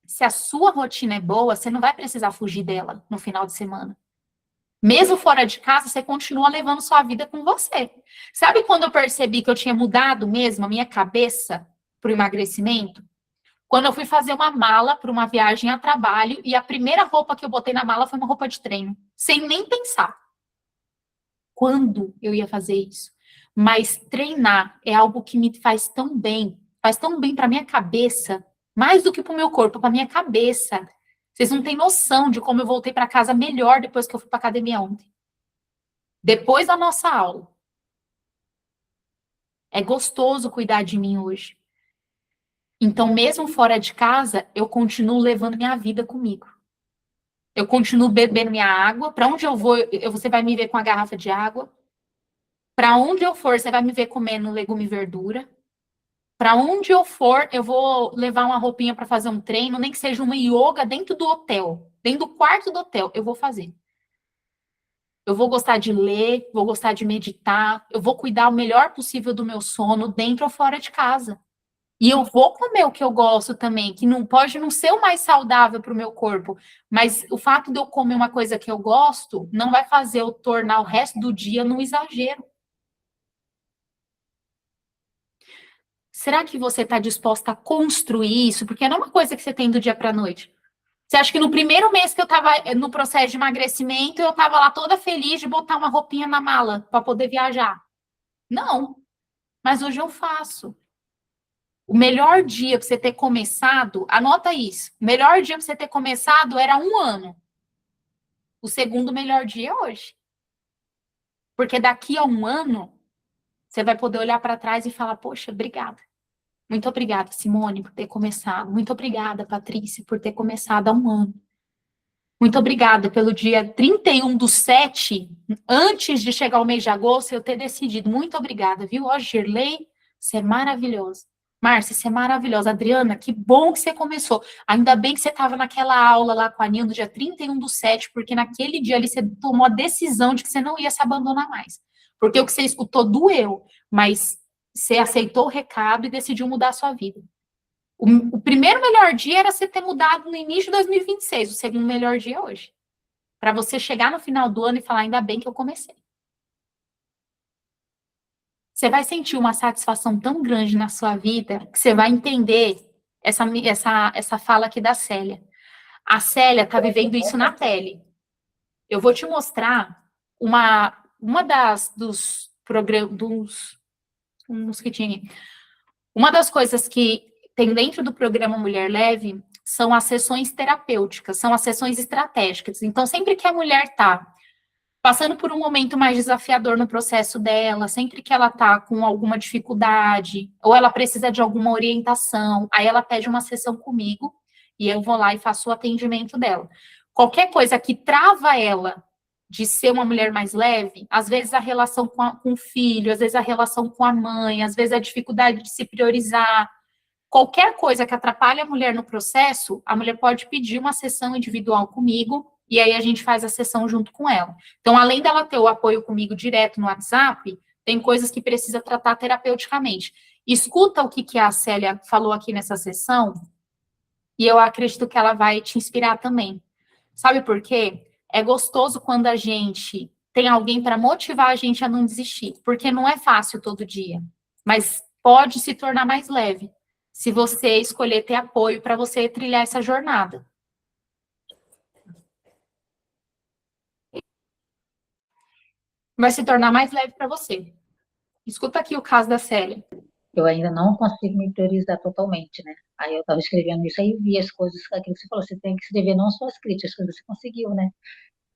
Se a sua rotina é boa, você não vai precisar fugir dela no final de semana. Mesmo fora de casa, você continua levando sua vida com você. Sabe quando eu percebi que eu tinha mudado mesmo a minha cabeça para o emagrecimento? Quando eu fui fazer uma mala para uma viagem a trabalho e a primeira roupa que eu botei na mala foi uma roupa de treino, sem nem pensar. Quando eu ia fazer isso? Mas treinar é algo que me faz tão bem para minha cabeça, mais do que para o meu corpo, para minha cabeça. Vocês não têm noção de como eu voltei para casa melhor depois que eu fui para academia ontem. Depois da nossa aula. É gostoso cuidar de mim hoje. Então, mesmo fora de casa, eu continuo levando minha vida comigo. Eu continuo bebendo minha água. Para onde eu vou, você vai me ver com a garrafa de água. Para onde eu for, você vai me ver comendo legume e verdura. Para onde eu for, eu vou levar uma roupinha para fazer um treino, nem que seja uma yoga dentro do hotel, dentro do quarto do hotel, eu vou fazer. Eu vou gostar de ler, vou gostar de meditar, eu vou cuidar o melhor possível do meu sono, dentro ou fora de casa. E eu vou comer o que eu gosto também, que não pode não ser o mais saudável para o meu corpo, mas o fato de eu comer uma coisa que eu gosto não vai fazer eu tornar o resto do dia num exagero. Será que você está disposta a construir isso? Porque não é uma coisa que você tem do dia para a noite. Você acha que no primeiro mês que eu estava no processo de emagrecimento, eu estava lá toda feliz de botar uma roupinha na mala para poder viajar? Não, mas hoje eu faço. O melhor dia para você ter começado, anota isso, o melhor dia para você ter começado era 1 ano. O segundo melhor dia é hoje. Porque daqui a 1 ano, você vai poder olhar para trás e falar, poxa, obrigada. Muito obrigada, Simone, por ter começado. Muito obrigada, Patrícia, por ter começado há 1 ano. Muito obrigada pelo dia 31/7, antes de chegar o mês de agosto, eu ter decidido. Muito obrigada, viu? Ó, Girley, você é maravilhosa. Márcia, você é maravilhosa. Adriana, que bom que você começou. Ainda bem que você estava naquela aula lá com a Nil no dia 31/7, porque naquele dia ali você tomou a decisão de que você não ia se abandonar mais. Porque o que você escutou doeu, mas você aceitou o recado e decidiu mudar a sua vida. O primeiro melhor dia era você ter mudado no início de 2026. O segundo melhor dia é hoje. Para você chegar no final do ano e falar, ainda bem que eu comecei. Você vai sentir uma satisfação tão grande na sua vida que você vai entender essa fala aqui da Célia. A Célia está vivendo isso na pele. Eu vou te mostrar uma dos programas, um mosquitinho. Uma das coisas que tem dentro do programa Mulher Leve são as sessões terapêuticas, são as sessões estratégicas. Então, sempre que a mulher está passando por um momento mais desafiador no processo dela, sempre que ela está com alguma dificuldade, ou ela precisa de alguma orientação, aí ela pede uma sessão comigo, e eu vou lá e faço o atendimento dela. Qualquer coisa que trava ela de ser uma mulher mais leve, às vezes a relação com o filho, às vezes a relação com a mãe, às vezes a dificuldade de se priorizar, qualquer coisa que atrapalhe a mulher no processo, a mulher pode pedir uma sessão individual comigo, e aí a gente faz a sessão junto com ela. Então, além dela ter o apoio comigo direto no WhatsApp, tem coisas que precisa tratar terapeuticamente. Escuta o que a Célia falou aqui nessa sessão, e eu acredito que ela vai te inspirar também. Sabe por quê? É gostoso quando a gente tem alguém para motivar a gente a não desistir, porque não é fácil todo dia, mas pode se tornar mais leve se você escolher ter apoio para você trilhar essa jornada. Vai se tornar mais leve para você. Escuta aqui o caso da Célia. Eu ainda não consigo me priorizar totalmente, né? Aí eu estava escrevendo isso aí, vi as coisas, aquilo que você falou, você tem que escrever não só as críticas que você conseguiu, né?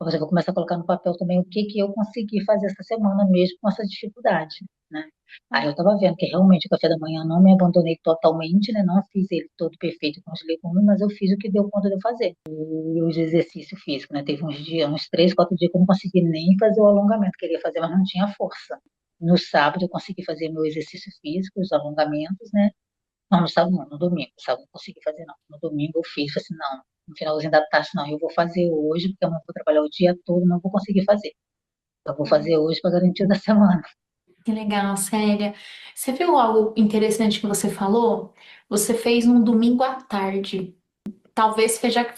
Você vai começar a colocar no papel também o que que eu consegui fazer essa semana mesmo com essa dificuldade, né? Aí eu estava vendo que realmente o café da manhã não me abandonei totalmente, né? Não fiz ele todo perfeito com os legumes, mas eu fiz o que deu conta de eu fazer. E os exercícios físicos, né? Teve uns dias, uns 3, 4 dias que eu não consegui nem fazer o alongamento, queria fazer, mas não tinha força. No sábado eu consegui fazer meu exercício físico, os alongamentos, né? Não, no sábado não, no domingo. No sábado não consegui fazer, não. No domingo eu fiz, falei assim, não, no finalzinho da tarde, não, eu vou fazer hoje, porque amanhã eu vou trabalhar o dia todo, não vou conseguir fazer. Eu vou fazer hoje para garantir o da semana. Que legal, Célia. Você viu algo interessante que você falou? Você fez um domingo à tarde. Talvez seja que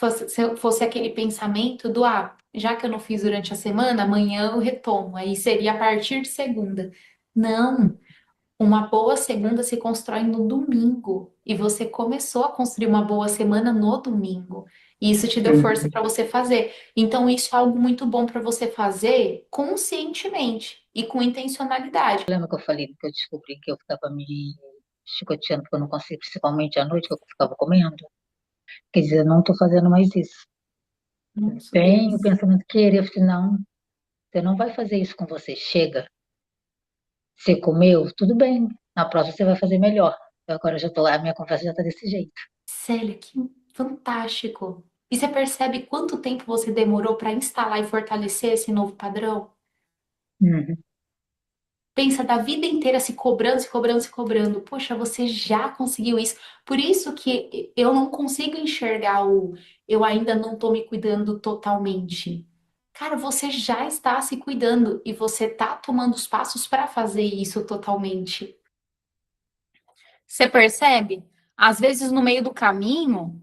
fosse aquele pensamento do, já que eu não fiz durante a semana, amanhã eu retomo. Aí seria a partir de segunda. Não, uma boa segunda se constrói no domingo. E você começou a construir uma boa semana no domingo. E isso te deu força para você fazer. Então, isso é algo muito bom para você fazer conscientemente e com intencionalidade. Lembra que eu falei que eu descobri que eu ficava me chicoteando porque eu não consigo, principalmente à noite, que eu ficava comendo? Quer dizer, eu não estou fazendo mais isso. Nossa, Tem Deus. o pensamento de querer, eu falei, não, você não vai fazer isso com você. Chega. Você comeu? Tudo bem. Na próxima você vai fazer melhor. Agora eu já tô, a minha conversa já está desse jeito. Célia, que fantástico. E você percebe quanto tempo você demorou para instalar e fortalecer esse novo padrão? Uhum. Pensa da vida inteira se cobrando, se cobrando, se cobrando. Poxa, você já conseguiu isso. Por isso que eu não consigo enxergar o eu ainda não estou me cuidando totalmente. Cara, você já está se cuidando e você está tomando os passos para fazer isso totalmente. Você percebe? Às vezes no meio do caminho.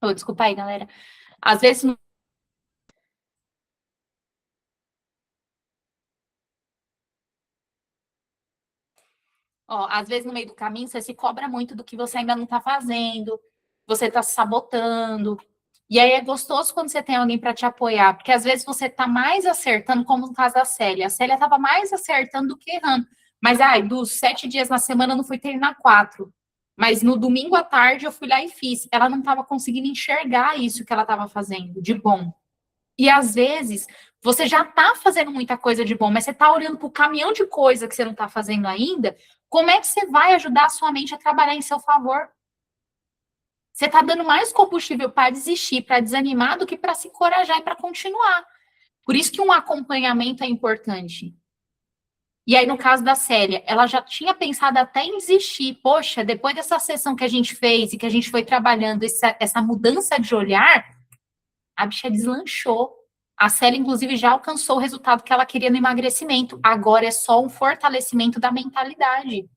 Oh, desculpa aí, galera. Às vezes Ó, às vezes no meio do caminho você se cobra muito do que você ainda não está fazendo, você está se sabotando. E aí é gostoso quando você tem alguém para te apoiar, porque às vezes você está mais acertando, como no caso da Célia. A Célia estava mais acertando do que errando. Mas, ai, dos 7 dias na semana eu não fui treinar 4. Mas no domingo à tarde eu fui lá e fiz. Ela não estava conseguindo enxergar isso que ela estava fazendo de bom. E às vezes você já está fazendo muita coisa de bom, mas você está olhando para o caminhão de coisa que você não está fazendo ainda. Como é que você vai ajudar a sua mente a trabalhar em seu favor? Você está dando mais combustível para desistir, para desanimar, do que para se encorajar e para continuar. Por isso que um acompanhamento é importante. E aí, no caso da Célia, ela já tinha pensado até em desistir. Poxa, depois dessa sessão que a gente fez e que a gente foi trabalhando essa mudança de olhar, a bicha deslanchou. A Célia, inclusive, já alcançou o resultado que ela queria no emagrecimento. Agora é só um fortalecimento da mentalidade.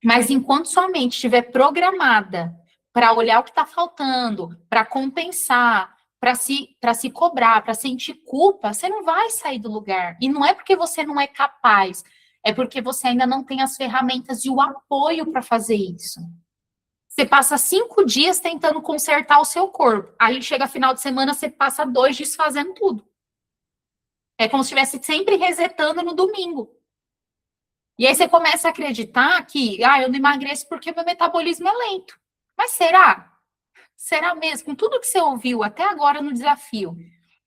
Mas enquanto sua mente estiver programada para olhar o que está faltando, para compensar, para se cobrar, para sentir culpa, você não vai sair do lugar. E não é porque você não é capaz, é porque você ainda não tem as ferramentas e o apoio para fazer isso. Você passa 5 dias tentando consertar o seu corpo. Aí chega final de semana, você passa 2 desfazendo tudo. É como se estivesse sempre resetando no domingo. E aí você começa a acreditar que, eu não emagreço porque meu metabolismo é lento. Mas será? Será mesmo? Com tudo que você ouviu até agora no desafio,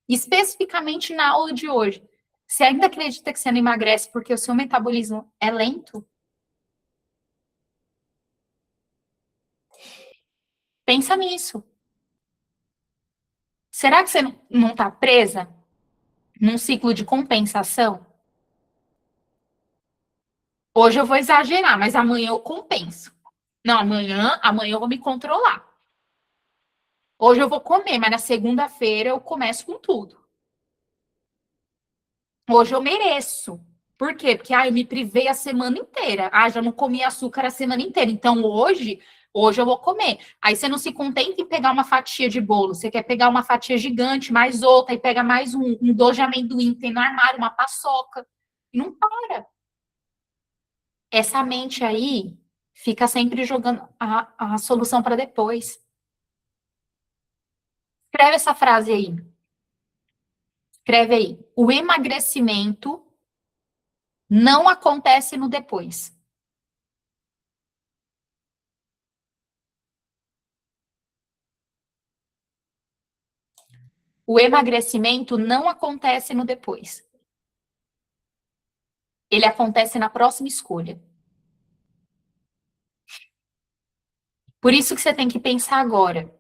especificamente na aula de hoje, você ainda acredita que você não emagrece porque o seu metabolismo é lento? Pensa nisso. Será que você não está presa num ciclo de compensação? Hoje eu vou exagerar, mas amanhã eu compenso. Não, amanhã eu vou me controlar. Hoje eu vou comer, mas na segunda-feira eu começo com tudo. Hoje eu mereço. Por quê? Porque eu me privei a semana inteira. Já não comi açúcar a semana inteira. Então hoje eu vou comer. Aí você não se contenta em pegar uma fatia de bolo. Você quer pegar uma fatia gigante, mais outra, e pega mais um doce de amendoim, tem no armário, uma paçoca. E não para. Essa mente aí fica sempre jogando a solução para depois. Escreve essa frase aí. Escreve aí. O emagrecimento não acontece no depois. O emagrecimento não acontece no depois. Ele acontece na próxima escolha. Por isso que você tem que pensar agora.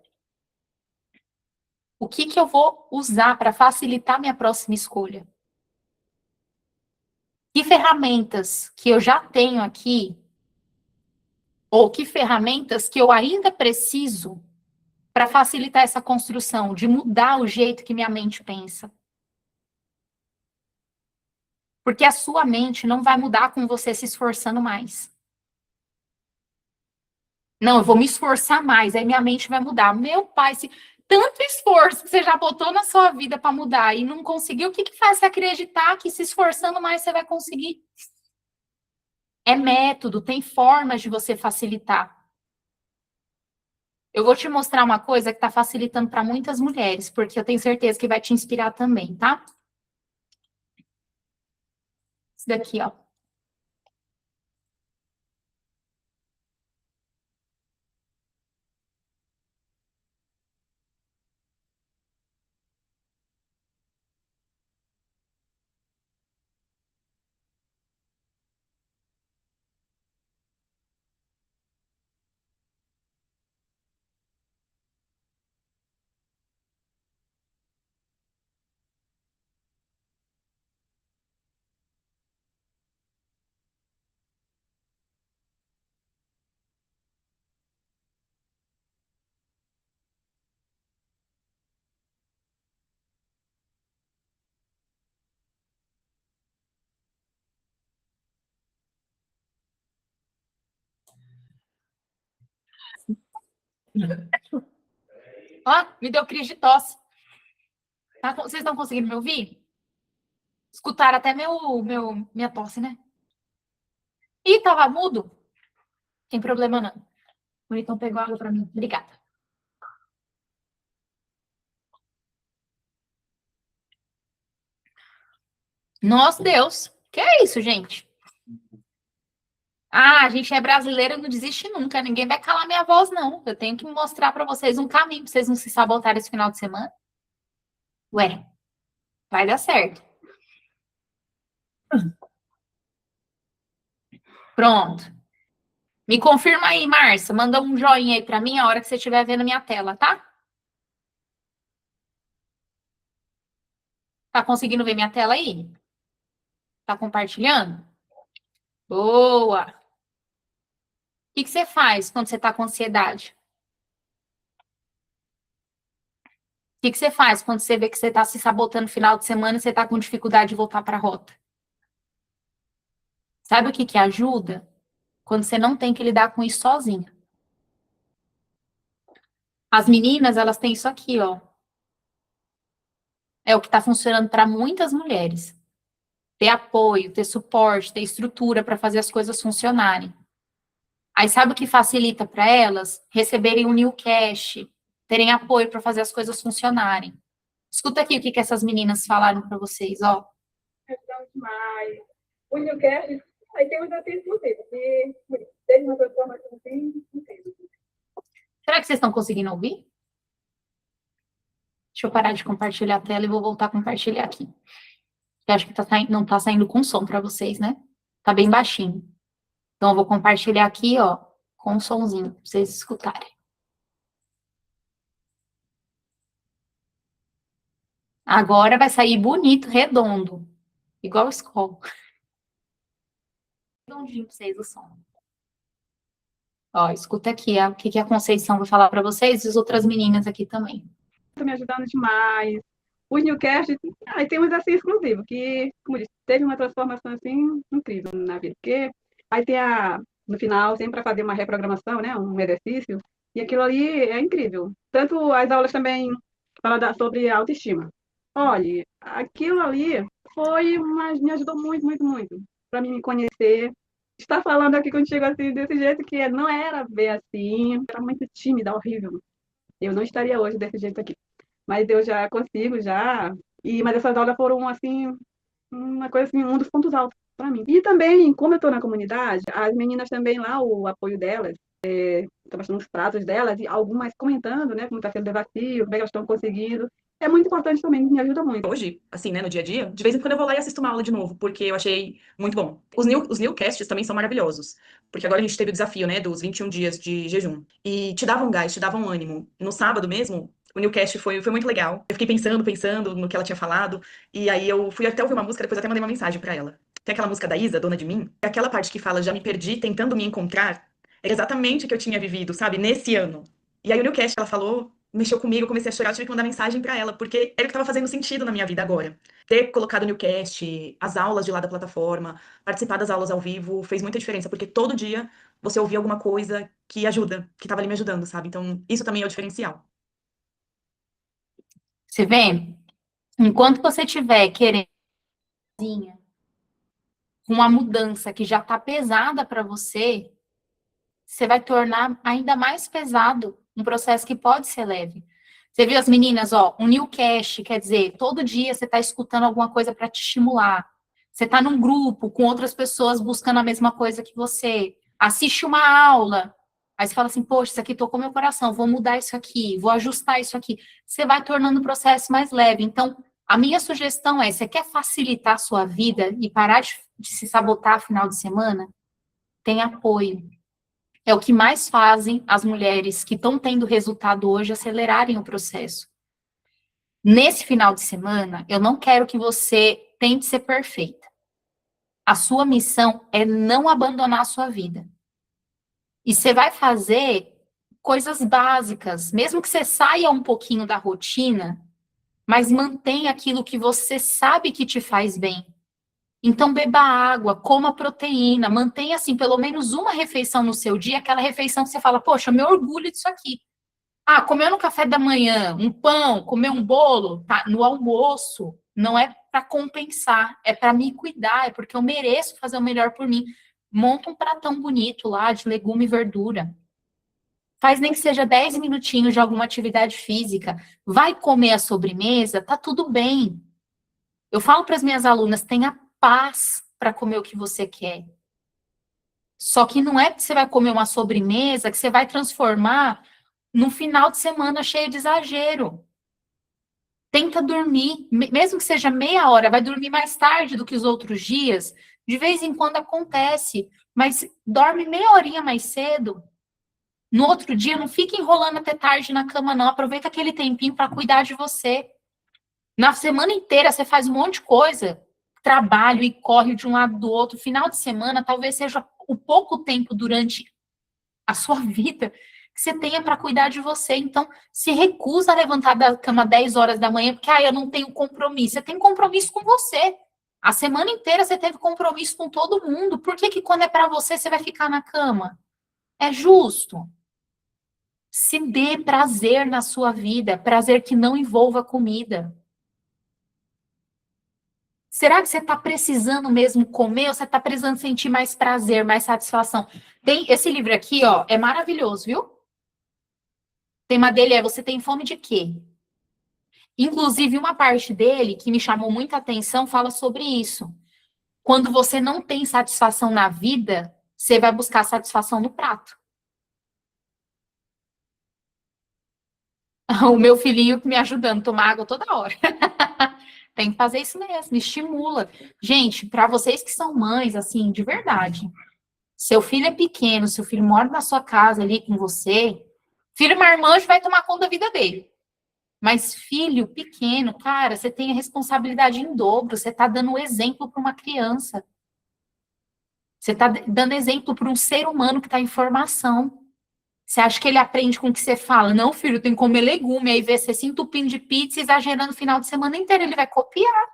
O que eu vou usar para facilitar minha próxima escolha? Que ferramentas que eu já tenho aqui, ou que ferramentas que eu ainda preciso para facilitar essa construção, de mudar o jeito que minha mente pensa? Porque a sua mente não vai mudar com você se esforçando mais. Não, eu vou me esforçar mais, aí minha mente vai mudar. Meu pai, se tanto esforço que você já botou na sua vida para mudar e não conseguiu, o que faz você acreditar que se esforçando mais você vai conseguir? É método, tem formas de você facilitar. Eu vou te mostrar uma coisa que está facilitando para muitas mulheres, porque eu tenho certeza que vai te inspirar também, tá? Isso daqui, ó. Ó, me deu crise de tosse. Tá? Vocês estão conseguindo me ouvir? Escutaram até minha tosse, né? Ih, tava mudo? Tem problema não. O Bonitão pegou água pra mim. Obrigada. Nossa, Deus. Que é isso, gente? Ah, a gente é brasileira, não desiste nunca. Ninguém vai calar minha voz, não. Eu tenho que mostrar pra vocês um caminho pra vocês não se sabotarem esse final de semana. Ué, vai dar certo. Pronto. Me confirma aí, Márcia. Manda um joinha aí pra mim a hora que você estiver vendo minha tela, tá? Tá conseguindo ver minha tela aí? Tá compartilhando? Boa! O que você faz quando você tá com ansiedade? O que você faz quando você vê que você está se sabotando no final de semana e você está com dificuldade de voltar para a rota? Sabe o que ajuda? Quando você não tem que lidar com isso sozinha. As meninas, elas têm isso aqui, ó. É o que está funcionando para muitas mulheres. Ter apoio, ter suporte, ter estrutura para fazer as coisas funcionarem. Aí sabe o que facilita para elas? Receberem um new cash, terem apoio para fazer as coisas funcionarem. Escuta aqui o que essas meninas falaram para vocês, ó. Demais. O Newcast, aí tem os desafios possíveis, que teve uma transformação assim, incrível. Será que vocês estão conseguindo ouvir? Deixa eu parar de compartilhar a tela e vou voltar a compartilhar aqui. Eu acho que não está saindo com som para vocês, né? Tá bem baixinho. Então, eu vou compartilhar aqui, ó, com um sonzinho, para vocês escutarem. Agora vai sair bonito, redondo. Igual a escola. Redondinho para vocês o som. Ó, escuta aqui o que a Conceição vai falar para vocês e as outras meninas aqui também. Tá me ajudando demais. Os Newcast, aí tem um exercício exclusivo, que, como eu disse, teve uma transformação assim incrível na vida. Porque aí tem no final, sempre para fazer uma reprogramação, né? Um exercício, e aquilo ali é incrível. Tanto as aulas também falam sobre autoestima. Olha, aquilo ali me ajudou muito, muito, muito, para mim me conhecer. Estar falando aqui contigo assim, desse jeito que não era ver assim, era muito tímida, horrível. Eu não estaria hoje desse jeito aqui. Mas eu já consigo, já. Mas essas aulas foram, assim, uma coisa assim, um dos pontos altos para mim. E também, como eu estou na comunidade, as meninas também lá, o apoio delas, estou mostrando os pratos delas, e algumas comentando, né, como está sendo o desafio, como é que elas estão conseguindo. É muito importante também, me ajuda muito. Hoje, assim, né, no dia a dia, de vez em quando eu vou lá e assisto uma aula de novo, porque eu achei muito bom. Os newcasts também são maravilhosos, porque agora a gente teve o desafio, né, dos 21 dias de jejum. E te davam gás, te davam ânimo. No sábado mesmo, o newcast foi muito legal. Eu fiquei pensando no que ela tinha falado, e aí eu fui até ouvir uma música, depois até mandei uma mensagem pra ela. Tem aquela música da Isa, Dona de Mim, e aquela parte que fala, já me perdi tentando me encontrar, era exatamente o que eu tinha vivido, sabe, nesse ano. E aí o newcast, ela falou, mexeu comigo, eu comecei a chorar, tive que mandar mensagem pra ela, porque era o que estava fazendo sentido na minha vida agora. Ter colocado o newcast, as aulas de lá da plataforma, participar das aulas ao vivo, fez muita diferença, porque todo dia você ouvia alguma coisa que ajuda, que estava ali me ajudando, sabe? Então, isso também é o diferencial. Você vê? Enquanto você estiver querendo uma mudança que já está pesada para você, você vai tornar ainda mais pesado um processo que pode ser leve. Você viu as meninas, ó, um newcast, quer dizer, todo dia você está escutando alguma coisa para te estimular. Você está num grupo com outras pessoas buscando a mesma coisa que você. Assiste uma aula, aí você fala assim, poxa, isso aqui tocou meu coração, vou mudar isso aqui, vou ajustar isso aqui. Você vai tornando o processo mais leve. Então, a minha sugestão é, você quer facilitar a sua vida e parar de se sabotar no final de semana? Tem apoio. É o que mais fazem as mulheres que estão tendo resultado hoje acelerarem o processo. Nesse final de semana, eu não quero que você tente ser perfeita. A sua missão é não abandonar a sua vida. E você vai fazer coisas básicas, mesmo que você saia um pouquinho da rotina, mas mantenha aquilo que você sabe que te faz bem. Então, beba água, coma proteína, mantenha, assim, pelo menos uma refeição no seu dia, aquela refeição que você fala, poxa, eu me orgulho disso aqui. Ah, comer no café da manhã, um pão, comer um bolo, tá? No almoço, não é para compensar, é para me cuidar, é porque eu mereço fazer o melhor por mim. Monta um pratão bonito lá de legume e verdura. Faz nem que seja 10 minutinhos de alguma atividade física. Vai comer a sobremesa, tá tudo bem. Eu falo para as minhas alunas, tenha paz para comer o que você quer. Só que não é que você vai comer uma sobremesa que você vai transformar num final de semana cheio de exagero. Tenta dormir, mesmo que seja meia hora, vai dormir mais tarde do que os outros dias. De vez em quando acontece, mas dorme meia horinha mais cedo. No outro dia, não fica enrolando até tarde na cama, não. Aproveita aquele tempinho para cuidar de você. Na semana inteira, você faz um monte de coisa, trabalho e corre de um lado do outro. Final de semana, talvez seja o pouco tempo durante a sua vida que você tenha para cuidar de você. Então, se recusa a levantar da cama 10 horas da manhã, porque eu não tenho compromisso. Você tem compromisso com você. A semana inteira você teve compromisso com todo mundo. Por que quando é para você, você vai ficar na cama? É justo. Se dê prazer na sua vida, prazer que não envolva comida. Será que você está precisando mesmo comer ou você está precisando sentir mais prazer, mais satisfação? Tem esse livro aqui, ó, é maravilhoso, viu? O tema dele é Você tem fome de quê? Inclusive, uma parte dele que me chamou muita atenção fala sobre isso. Quando você não tem satisfação na vida, você vai buscar satisfação no prato. O meu filhinho me ajudando a tomar água toda hora. Tem que fazer isso mesmo, estimula. Gente, para vocês que são mães, assim, de verdade, seu filho é pequeno, seu filho mora na sua casa ali com você, filho marmanjo vai tomar conta da vida dele. Mas filho pequeno, cara, você tem a responsabilidade em dobro, você está dando exemplo para uma criança. Você está dando exemplo para um ser humano que está em formação. Você acha que ele aprende com o que você fala? Não, filho, tem que comer legume. Aí vê você se entupindo de pizza, exagerando o final de semana inteiro. Ele vai copiar.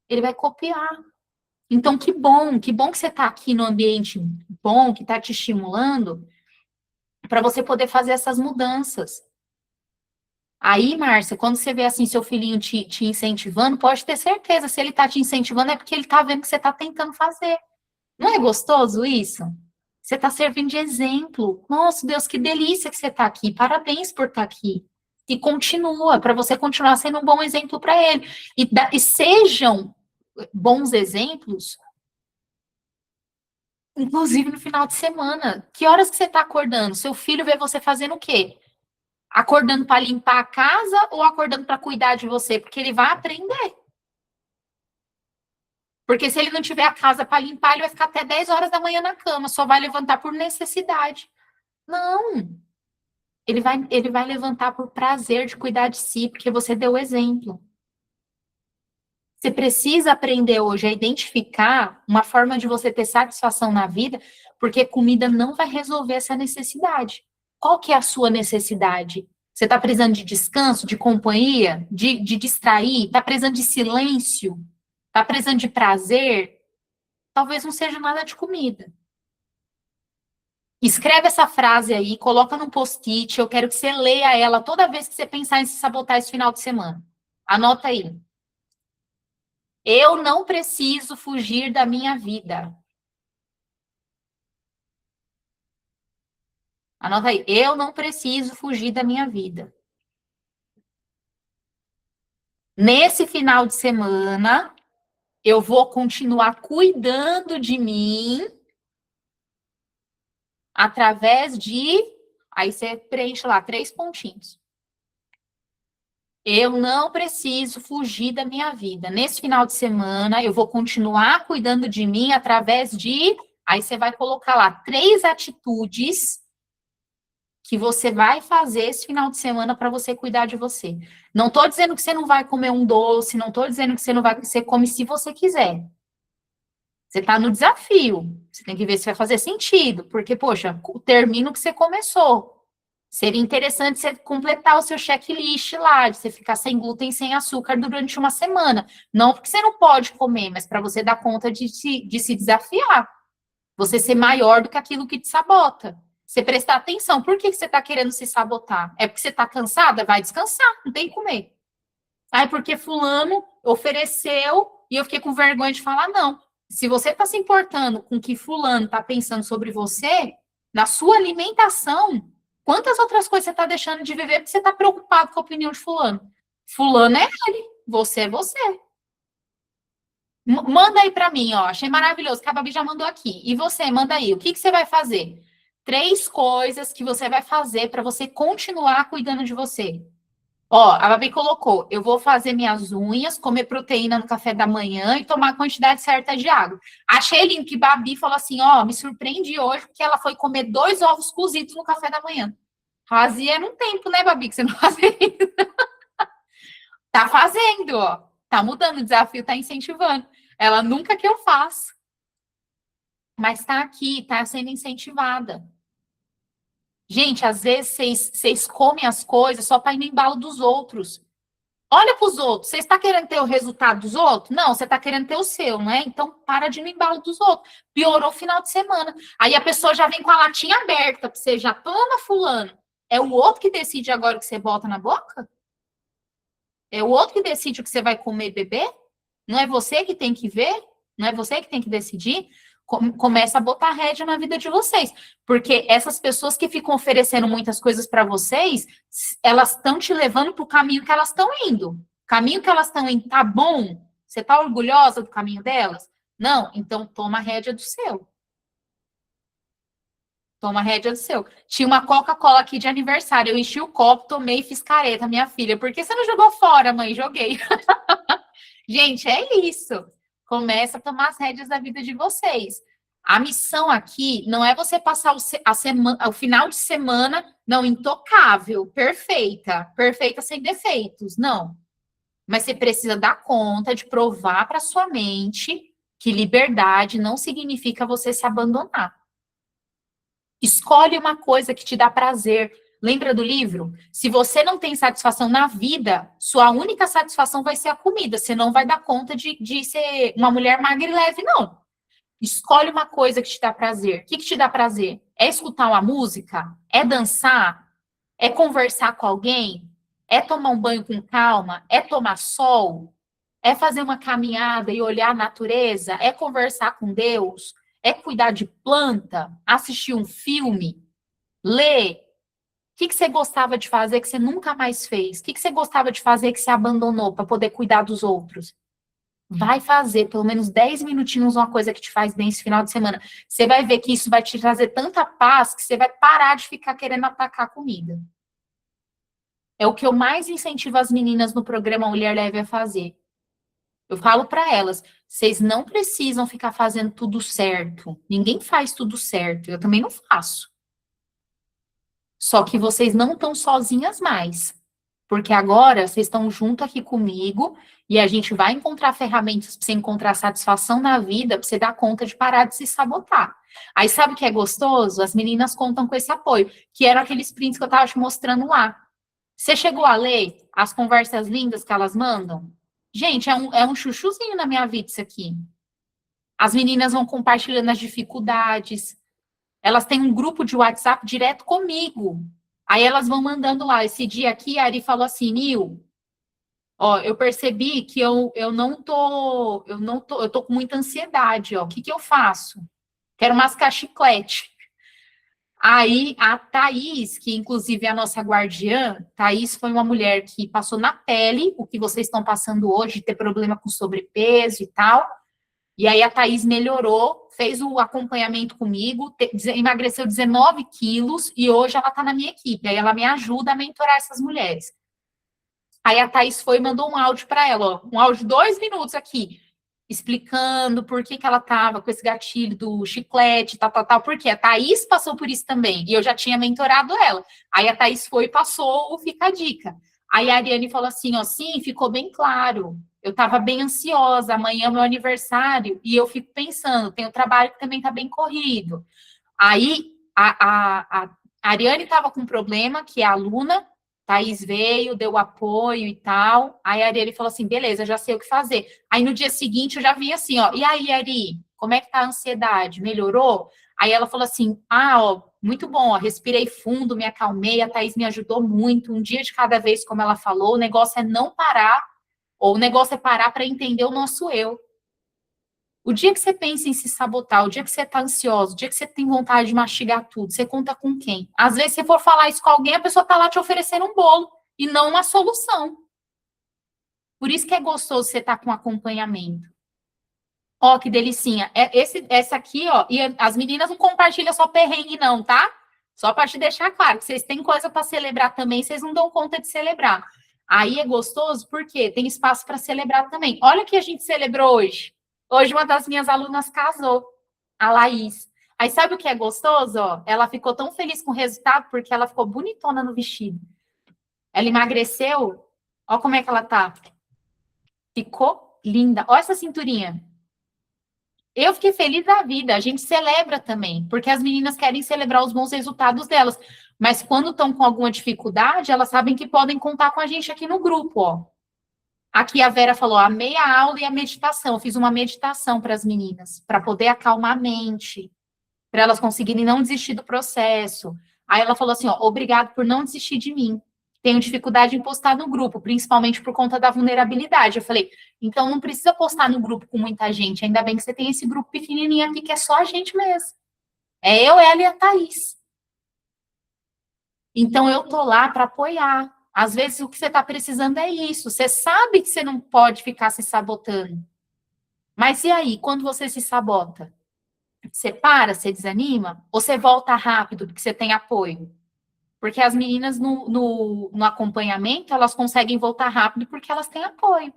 Ele vai copiar. Então, que bom que você está aqui no ambiente bom, que está te estimulando, para você poder fazer essas mudanças. Aí, Márcia, quando você vê assim seu filhinho te incentivando, pode ter certeza, se ele está te incentivando, é porque ele está vendo que você está tentando fazer. Não é gostoso isso? Você está servindo de exemplo. Nossa, Deus, que delícia que você está aqui. Parabéns por estar aqui. E continua, para você continuar sendo um bom exemplo para ele. E sejam bons exemplos, inclusive no final de semana. Que horas que você está acordando? Seu filho vê você fazendo o quê? Acordando para limpar a casa ou acordando para cuidar de você? Porque ele vai aprender. Porque se ele não tiver a casa para limpar, ele vai ficar até 10 horas da manhã na cama, só vai levantar por necessidade. Não. Ele vai levantar por prazer de cuidar de si, porque você deu o exemplo. Você precisa aprender hoje a identificar uma forma de você ter satisfação na vida, porque comida não vai resolver essa necessidade. Qual que é a sua necessidade? Você está precisando de descanso, de companhia, de distrair? Está precisando de silêncio? Está precisando de prazer? Talvez não seja nada de comida. Escreve essa frase aí, coloca num post-it, eu quero que você leia ela toda vez que você pensar em se sabotar esse final de semana. Anota aí. Eu não preciso fugir da minha vida. Anota aí. Eu não preciso fugir da minha vida. Nesse final de semana, eu vou continuar cuidando de mim através de... Aí você preenche lá 3 pontinhos. Eu não preciso fugir da minha vida. Nesse final de semana, eu vou continuar cuidando de mim através de... Aí você vai colocar lá 3 atitudes que você vai fazer esse final de semana para você cuidar de você. Não estou dizendo que você não vai comer um doce, não estou dizendo que você não vai... Você come se você quiser. Você está no desafio. Você tem que ver se vai fazer sentido. Porque, poxa, termina o que você começou. Seria interessante você completar o seu checklist lá, de você ficar sem glúten, sem açúcar durante uma semana. Não porque você não pode comer, mas para você dar conta de se desafiar. Você ser maior do que aquilo que te sabota. Você prestar atenção. Por que você está querendo se sabotar? É porque você está cansada? Vai descansar, não tem que comer. Aí porque fulano ofereceu e eu fiquei com vergonha de falar não. Se você está se importando com o que fulano está pensando sobre você, na sua alimentação, quantas outras coisas você está deixando de viver porque você está preocupado com a opinião de fulano? Fulano é ele, você é você. Manda aí para mim, ó. Achei maravilhoso, que a Babi já mandou aqui. E você, manda aí. O que você vai fazer? 3 coisas que você vai fazer para você continuar cuidando de você. Ó, a Babi colocou, eu vou fazer minhas unhas, comer proteína no café da manhã e tomar a quantidade certa de água. Achei lindo que Babi falou assim, ó, me surpreendi hoje porque ela foi comer 2 ovos cozidos no café da manhã. Fazia num tempo, né, Babi, que você não fazia isso. Tá fazendo, ó. Tá mudando, o desafio tá incentivando. Ela nunca que eu faço. Mas tá aqui, tá sendo incentivada. Gente, às vezes vocês comem as coisas só para ir no embalo dos outros. Olha para os outros. Você está querendo ter o resultado dos outros? Não, você está querendo ter o seu, né? Então, para de ir no embalo dos outros. Piorou o final de semana. Aí a pessoa já vem com a latinha aberta para você, já toma fulano. É o outro que decide agora o que você bota na boca? É o outro que decide o que você vai comer e beber? Não é você que tem que ver? Não é você que tem que decidir? Começa a botar rédea na vida de vocês. Porque essas pessoas que ficam oferecendo muitas coisas para vocês, elas estão te levando para o caminho que elas estão indo. O caminho que elas estão indo tá bom? Você tá orgulhosa do caminho delas? Não? Então toma a rédea do seu. Toma a rédea do seu. Tinha uma Coca-Cola aqui de aniversário. Eu enchi o copo, tomei e fiz careta, minha filha. Por que você não jogou fora, mãe? Joguei. Gente, é isso. Começa a tomar as rédeas da vida de vocês. A missão aqui não é você passar o final de semana, não, intocável, perfeita sem defeitos, não. Mas você precisa dar conta de provar para sua mente que liberdade não significa você se abandonar. Escolhe uma coisa que te dá prazer. Lembra do livro? Se você não tem satisfação na vida, sua única satisfação vai ser a comida. Você não vai dar conta de ser uma mulher magra e leve, não. Escolhe uma coisa que te dá prazer. O que te dá prazer? É escutar uma música? É dançar? É conversar com alguém? É tomar um banho com calma? É tomar sol? É fazer uma caminhada e olhar a natureza? É conversar com Deus? É cuidar de planta? Assistir um filme? Ler? O que você gostava de fazer que você nunca mais fez? O que você gostava de fazer que você abandonou para poder cuidar dos outros? Vai fazer pelo menos 10 minutinhos uma coisa que te faz bem esse final de semana. Você vai ver que isso vai te trazer tanta paz que você vai parar de ficar querendo atacar a comida. É o que eu mais incentivo as meninas no programa Mulher Leve a fazer. Eu falo para elas, vocês não precisam ficar fazendo tudo certo. Ninguém faz tudo certo. Eu também não faço. Só que vocês não estão sozinhas mais. Porque agora vocês estão junto aqui comigo e a gente vai encontrar ferramentas para você encontrar satisfação na vida, para você dar conta de parar de se sabotar. Aí sabe o que é gostoso? As meninas contam com esse apoio, que eram aqueles prints que eu estava te mostrando lá. Você chegou a ler as conversas lindas que elas mandam? Gente, é um chuchuzinho na minha vida isso aqui. As meninas vão compartilhando as dificuldades. Elas têm um grupo de WhatsApp direto comigo. Aí elas vão mandando lá. Esse dia aqui, a Ari falou assim, Nil, ó, eu percebi que eu tô com muita ansiedade, ó. O que eu faço? Quero mascar chiclete. Aí a Thaís, que inclusive é a nossa guardiã, Thaís foi uma mulher que passou na pele o que vocês estão passando hoje, ter problema com sobrepeso e tal. E aí a Thaís melhorou, fez o acompanhamento comigo, emagreceu 19 quilos e hoje ela está na minha equipe. Aí ela me ajuda a mentorar essas mulheres. Aí a Thaís foi e mandou um áudio para ela, ó, um áudio de 2 minutos aqui, explicando por que ela estava com esse gatilho do chiclete, tal, porque a Thaís passou por isso também, e eu já tinha mentorado ela. Aí a Thaís foi e passou o Fica a Dica. Aí a Ariane falou assim, ó, sim, ficou bem claro. Eu estava bem ansiosa, amanhã é meu aniversário, e eu fico pensando, tem o trabalho que também está bem corrido. Aí a Ariane estava com um problema, que é a aluna, Thaís veio, deu apoio e tal. Aí a Ariane falou assim, beleza, já sei o que fazer. Aí no dia seguinte eu já vi assim, ó, e aí, Ari, como é que tá a ansiedade? Melhorou? Aí ela falou assim, ó, muito bom, ó, respirei fundo, me acalmei, a Thaís me ajudou muito, um dia de cada vez, como ela falou, o negócio é não parar, ou o negócio é parar para entender o nosso eu. O dia que você pensa em se sabotar, o dia que você tá ansioso, o dia que você tem vontade de mastigar tudo, você conta com quem? Às vezes, se você for falar isso com alguém, a pessoa tá lá te oferecendo um bolo e não uma solução. Por isso que é gostoso você estar com acompanhamento. Ó, que delicinha. Essa aqui, ó, e as meninas não compartilham só perrengue, não, tá? Só para te deixar claro, que vocês têm coisa para celebrar também, vocês não dão conta de celebrar. Aí é gostoso porque tem espaço para celebrar também. Olha o que a gente celebrou hoje. Hoje uma das minhas alunas casou, a Laís. Aí sabe o que é gostoso? Ó? Ela ficou tão feliz com o resultado porque ela ficou bonitona no vestido. Ela emagreceu. Ó como é que ela tá. Ficou linda. Olha essa cinturinha. Eu fiquei feliz da vida. A gente celebra também, porque as meninas querem celebrar os bons resultados delas. Mas quando estão com alguma dificuldade, elas sabem que podem contar com a gente aqui no grupo, ó. Aqui a Vera falou, a meia aula e a meditação. Eu fiz uma meditação para as meninas, para poder acalmar a mente, para elas conseguirem não desistir do processo. Aí ela falou assim, ó, obrigado por não desistir de mim. Tenho dificuldade em postar no grupo, principalmente por conta da vulnerabilidade. Eu falei, então não precisa postar no grupo com muita gente. Ainda bem que você tem esse grupo pequenininho aqui, que é só a gente mesmo. É eu, ela e a Thaís. Então eu tô lá para apoiar. Às vezes o que você está precisando é isso. Você sabe que você não pode ficar se sabotando. Mas e aí, quando você se sabota? Você para, você desanima? Ou você volta rápido porque você tem apoio? Porque as meninas no acompanhamento, elas conseguem voltar rápido porque elas têm apoio.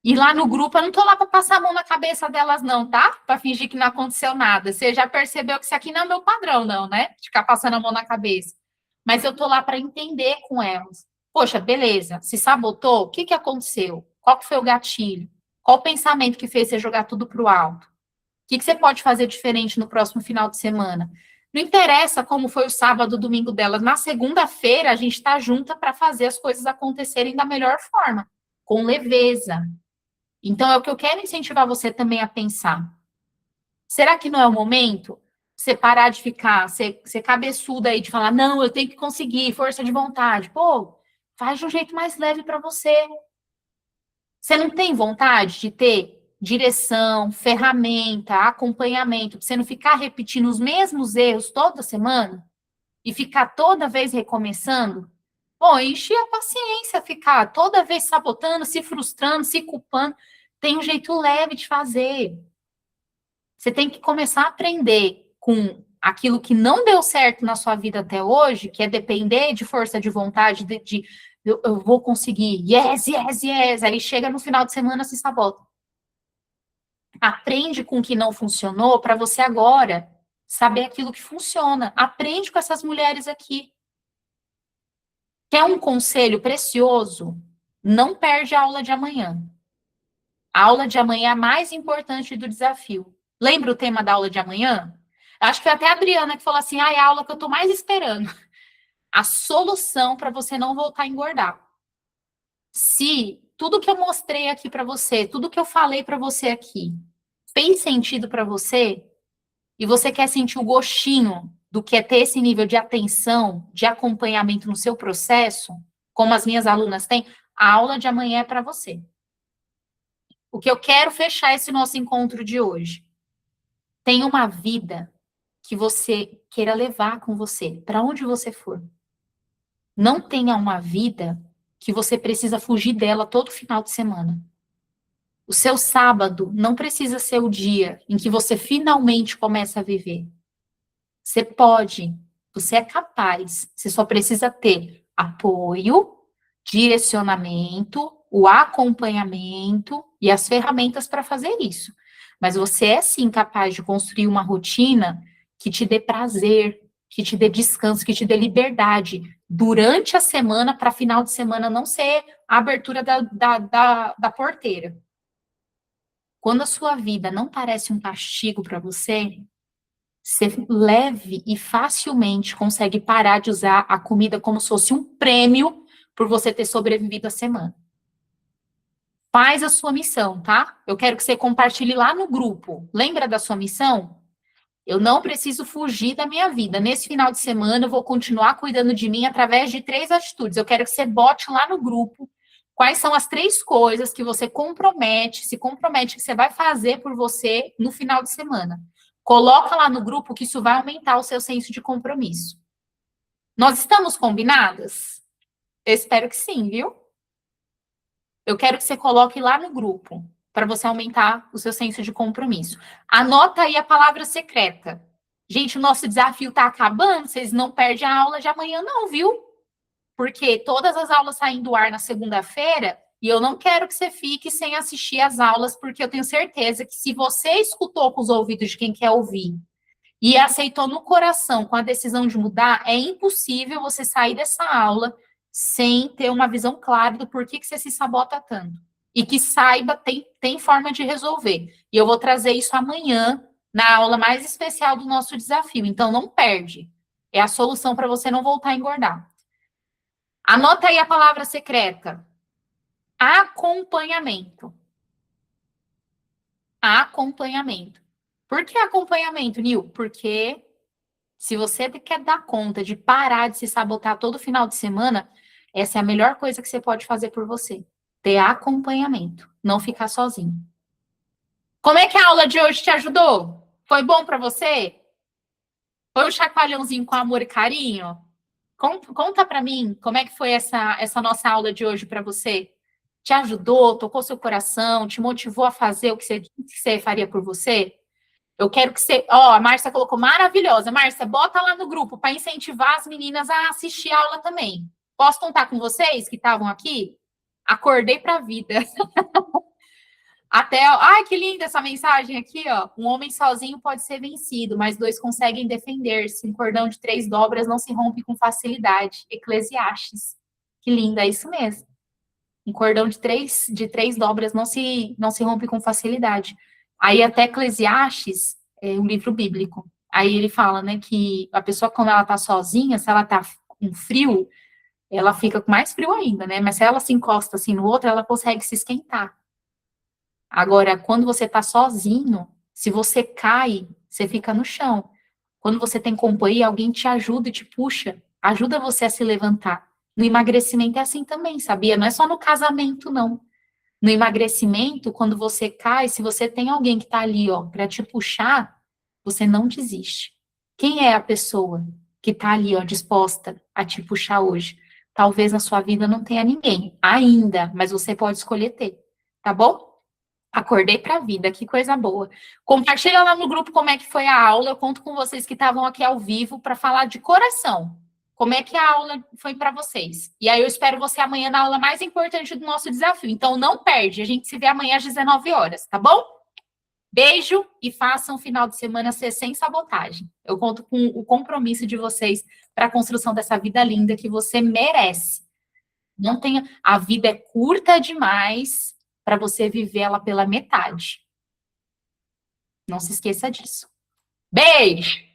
E lá no grupo, eu não tô lá para passar a mão na cabeça delas não, tá? Para fingir que não aconteceu nada. Você já percebeu que isso aqui não é meu padrão, não, né? Ficar passando a mão na cabeça. Mas eu tô lá para entender com elas. Poxa, beleza, se sabotou, o que aconteceu? Qual que foi o gatilho? Qual o pensamento que fez você jogar tudo pro alto? O que você pode fazer diferente no próximo final de semana? Não interessa como foi o sábado, o domingo delas. Na segunda-feira, a gente está junta para fazer as coisas acontecerem da melhor forma, com leveza. Então, é o que eu quero incentivar você também a pensar. Será que não é o momento? Você parar de ficar, ser cabeçuda aí, de falar, não, eu tenho que conseguir, força de vontade. Pô, faz de um jeito mais leve para você. Você não tem vontade de ter direção, ferramenta, acompanhamento, para você não ficar repetindo os mesmos erros toda semana e ficar toda vez recomeçando? Pô, enche a paciência, ficar toda vez sabotando, se frustrando, se culpando. Tem um jeito leve de fazer. Você tem que começar a aprender com aquilo que não deu certo na sua vida até hoje, que é depender de força de vontade, eu vou conseguir, yes, yes, yes. Aí chega no final de semana, se sabota. Aprende com o que não funcionou para você agora saber aquilo que funciona. Aprende com essas mulheres aqui. Quer um conselho precioso? Não perde a aula de amanhã. A aula de amanhã é a mais importante do desafio. Lembra o tema da aula de amanhã? Acho que foi até a Adriana que falou assim, é a aula que eu estou mais esperando. A solução para você não voltar a engordar. Se tudo que eu mostrei aqui para você, tudo que eu falei para você aqui, fez sentido para você, e você quer sentir o gostinho do que é ter esse nível de atenção, de acompanhamento no seu processo, como as minhas alunas têm, a aula de amanhã é para você. O que eu quero fechar esse nosso encontro de hoje. Tem uma vida que você queira levar com você, para onde você for. Não tenha uma vida que você precisa fugir dela todo final de semana. O seu sábado não precisa ser o dia em que você finalmente começa a viver. Você pode, você é capaz, você só precisa ter apoio, direcionamento, o acompanhamento e as ferramentas para fazer isso. Mas você é sim capaz de construir uma rotina que te dê prazer, que te dê descanso, que te dê liberdade durante a semana, para final de semana não ser a abertura da porteira. Quando a sua vida não parece um castigo para você, você leve e facilmente consegue parar de usar a comida como se fosse um prêmio por você ter sobrevivido a semana. Faz a sua missão, tá? Eu quero que você compartilhe lá no grupo. Lembra da sua missão? Eu não preciso fugir da minha vida. Nesse final de semana, eu vou continuar cuidando de mim através de 3 atitudes. Eu quero que você bote lá no grupo Quais são as 3 coisas que você se compromete que você vai fazer por você no final de semana? Coloca lá no grupo que isso vai aumentar o seu senso de compromisso. Nós estamos combinadas? Eu espero que sim, viu? Eu quero que você coloque lá no grupo, para você aumentar o seu senso de compromisso. Anota aí a palavra secreta. Gente, o nosso desafio está acabando, vocês não perdem a aula de amanhã não, viu? Porque todas as aulas saem do ar na segunda-feira e eu não quero que você fique sem assistir as aulas, porque eu tenho certeza que se você escutou com os ouvidos de quem quer ouvir e aceitou no coração com a decisão de mudar, é impossível você sair dessa aula sem ter uma visão clara do porquê que você se sabota tanto. E que saiba, tem forma de resolver. E eu vou trazer isso amanhã na aula mais especial do nosso desafio. Então, não perde. É a solução para você não voltar a engordar. Anota aí a palavra secreta. Acompanhamento. Acompanhamento. Por que acompanhamento, Nil? Porque se você quer dar conta de parar de se sabotar todo final de semana, essa é a melhor coisa que você pode fazer por você. Ter acompanhamento. Não ficar sozinho. Como é que a aula de hoje te ajudou? Foi bom para você? Foi um chacoalhãozinho com amor e carinho? Conta para mim como é que foi essa nossa aula de hoje para você. Te ajudou, tocou seu coração, te motivou a fazer o que você faria por você? Eu quero que você... Ó, a Márcia colocou maravilhosa. Márcia, bota lá no grupo para incentivar as meninas a assistir a aula também. Posso contar com vocês que estavam aqui? Acordei para a vida. Até... Ai, que linda essa mensagem aqui, ó. Um homem sozinho pode ser vencido, mas 2 conseguem defender-se. Um cordão de 3 dobras não se rompe com facilidade. Eclesiastes. Que linda, é isso mesmo. Um cordão de três dobras não se rompe com facilidade. Aí até Eclesiastes é um livro bíblico. Aí ele fala, né, que a pessoa, quando ela tá sozinha, se ela tá com frio, ela fica com mais frio ainda, né? Mas se ela se encosta assim no outro, ela consegue se esquentar. Agora, quando você tá sozinho, se você cai, você fica no chão. Quando você tem companhia, alguém te ajuda e te puxa, ajuda você a se levantar. No emagrecimento é assim também, sabia? Não é só no casamento, não. No emagrecimento, quando você cai, se você tem alguém que tá ali, ó, para te puxar, você não desiste. Quem é a pessoa que tá ali, ó, disposta a te puxar hoje? Talvez na sua vida não tenha ninguém ainda, mas você pode escolher ter, tá bom? Acordei para a vida, que coisa boa. Compartilha lá no grupo como é que foi a aula. Eu conto com vocês que estavam aqui ao vivo para falar de coração. Como é que a aula foi para vocês? E aí eu espero você amanhã na aula mais importante do nosso desafio. Então não perde, a gente se vê amanhã às 19 horas, tá bom? Beijo e façam um final de semana ser sem sabotagem. Eu conto com o compromisso de vocês para a construção dessa vida linda que você merece. Não tenha... A vida é curta demais para você viver ela pela metade. Não se esqueça disso. Beijo!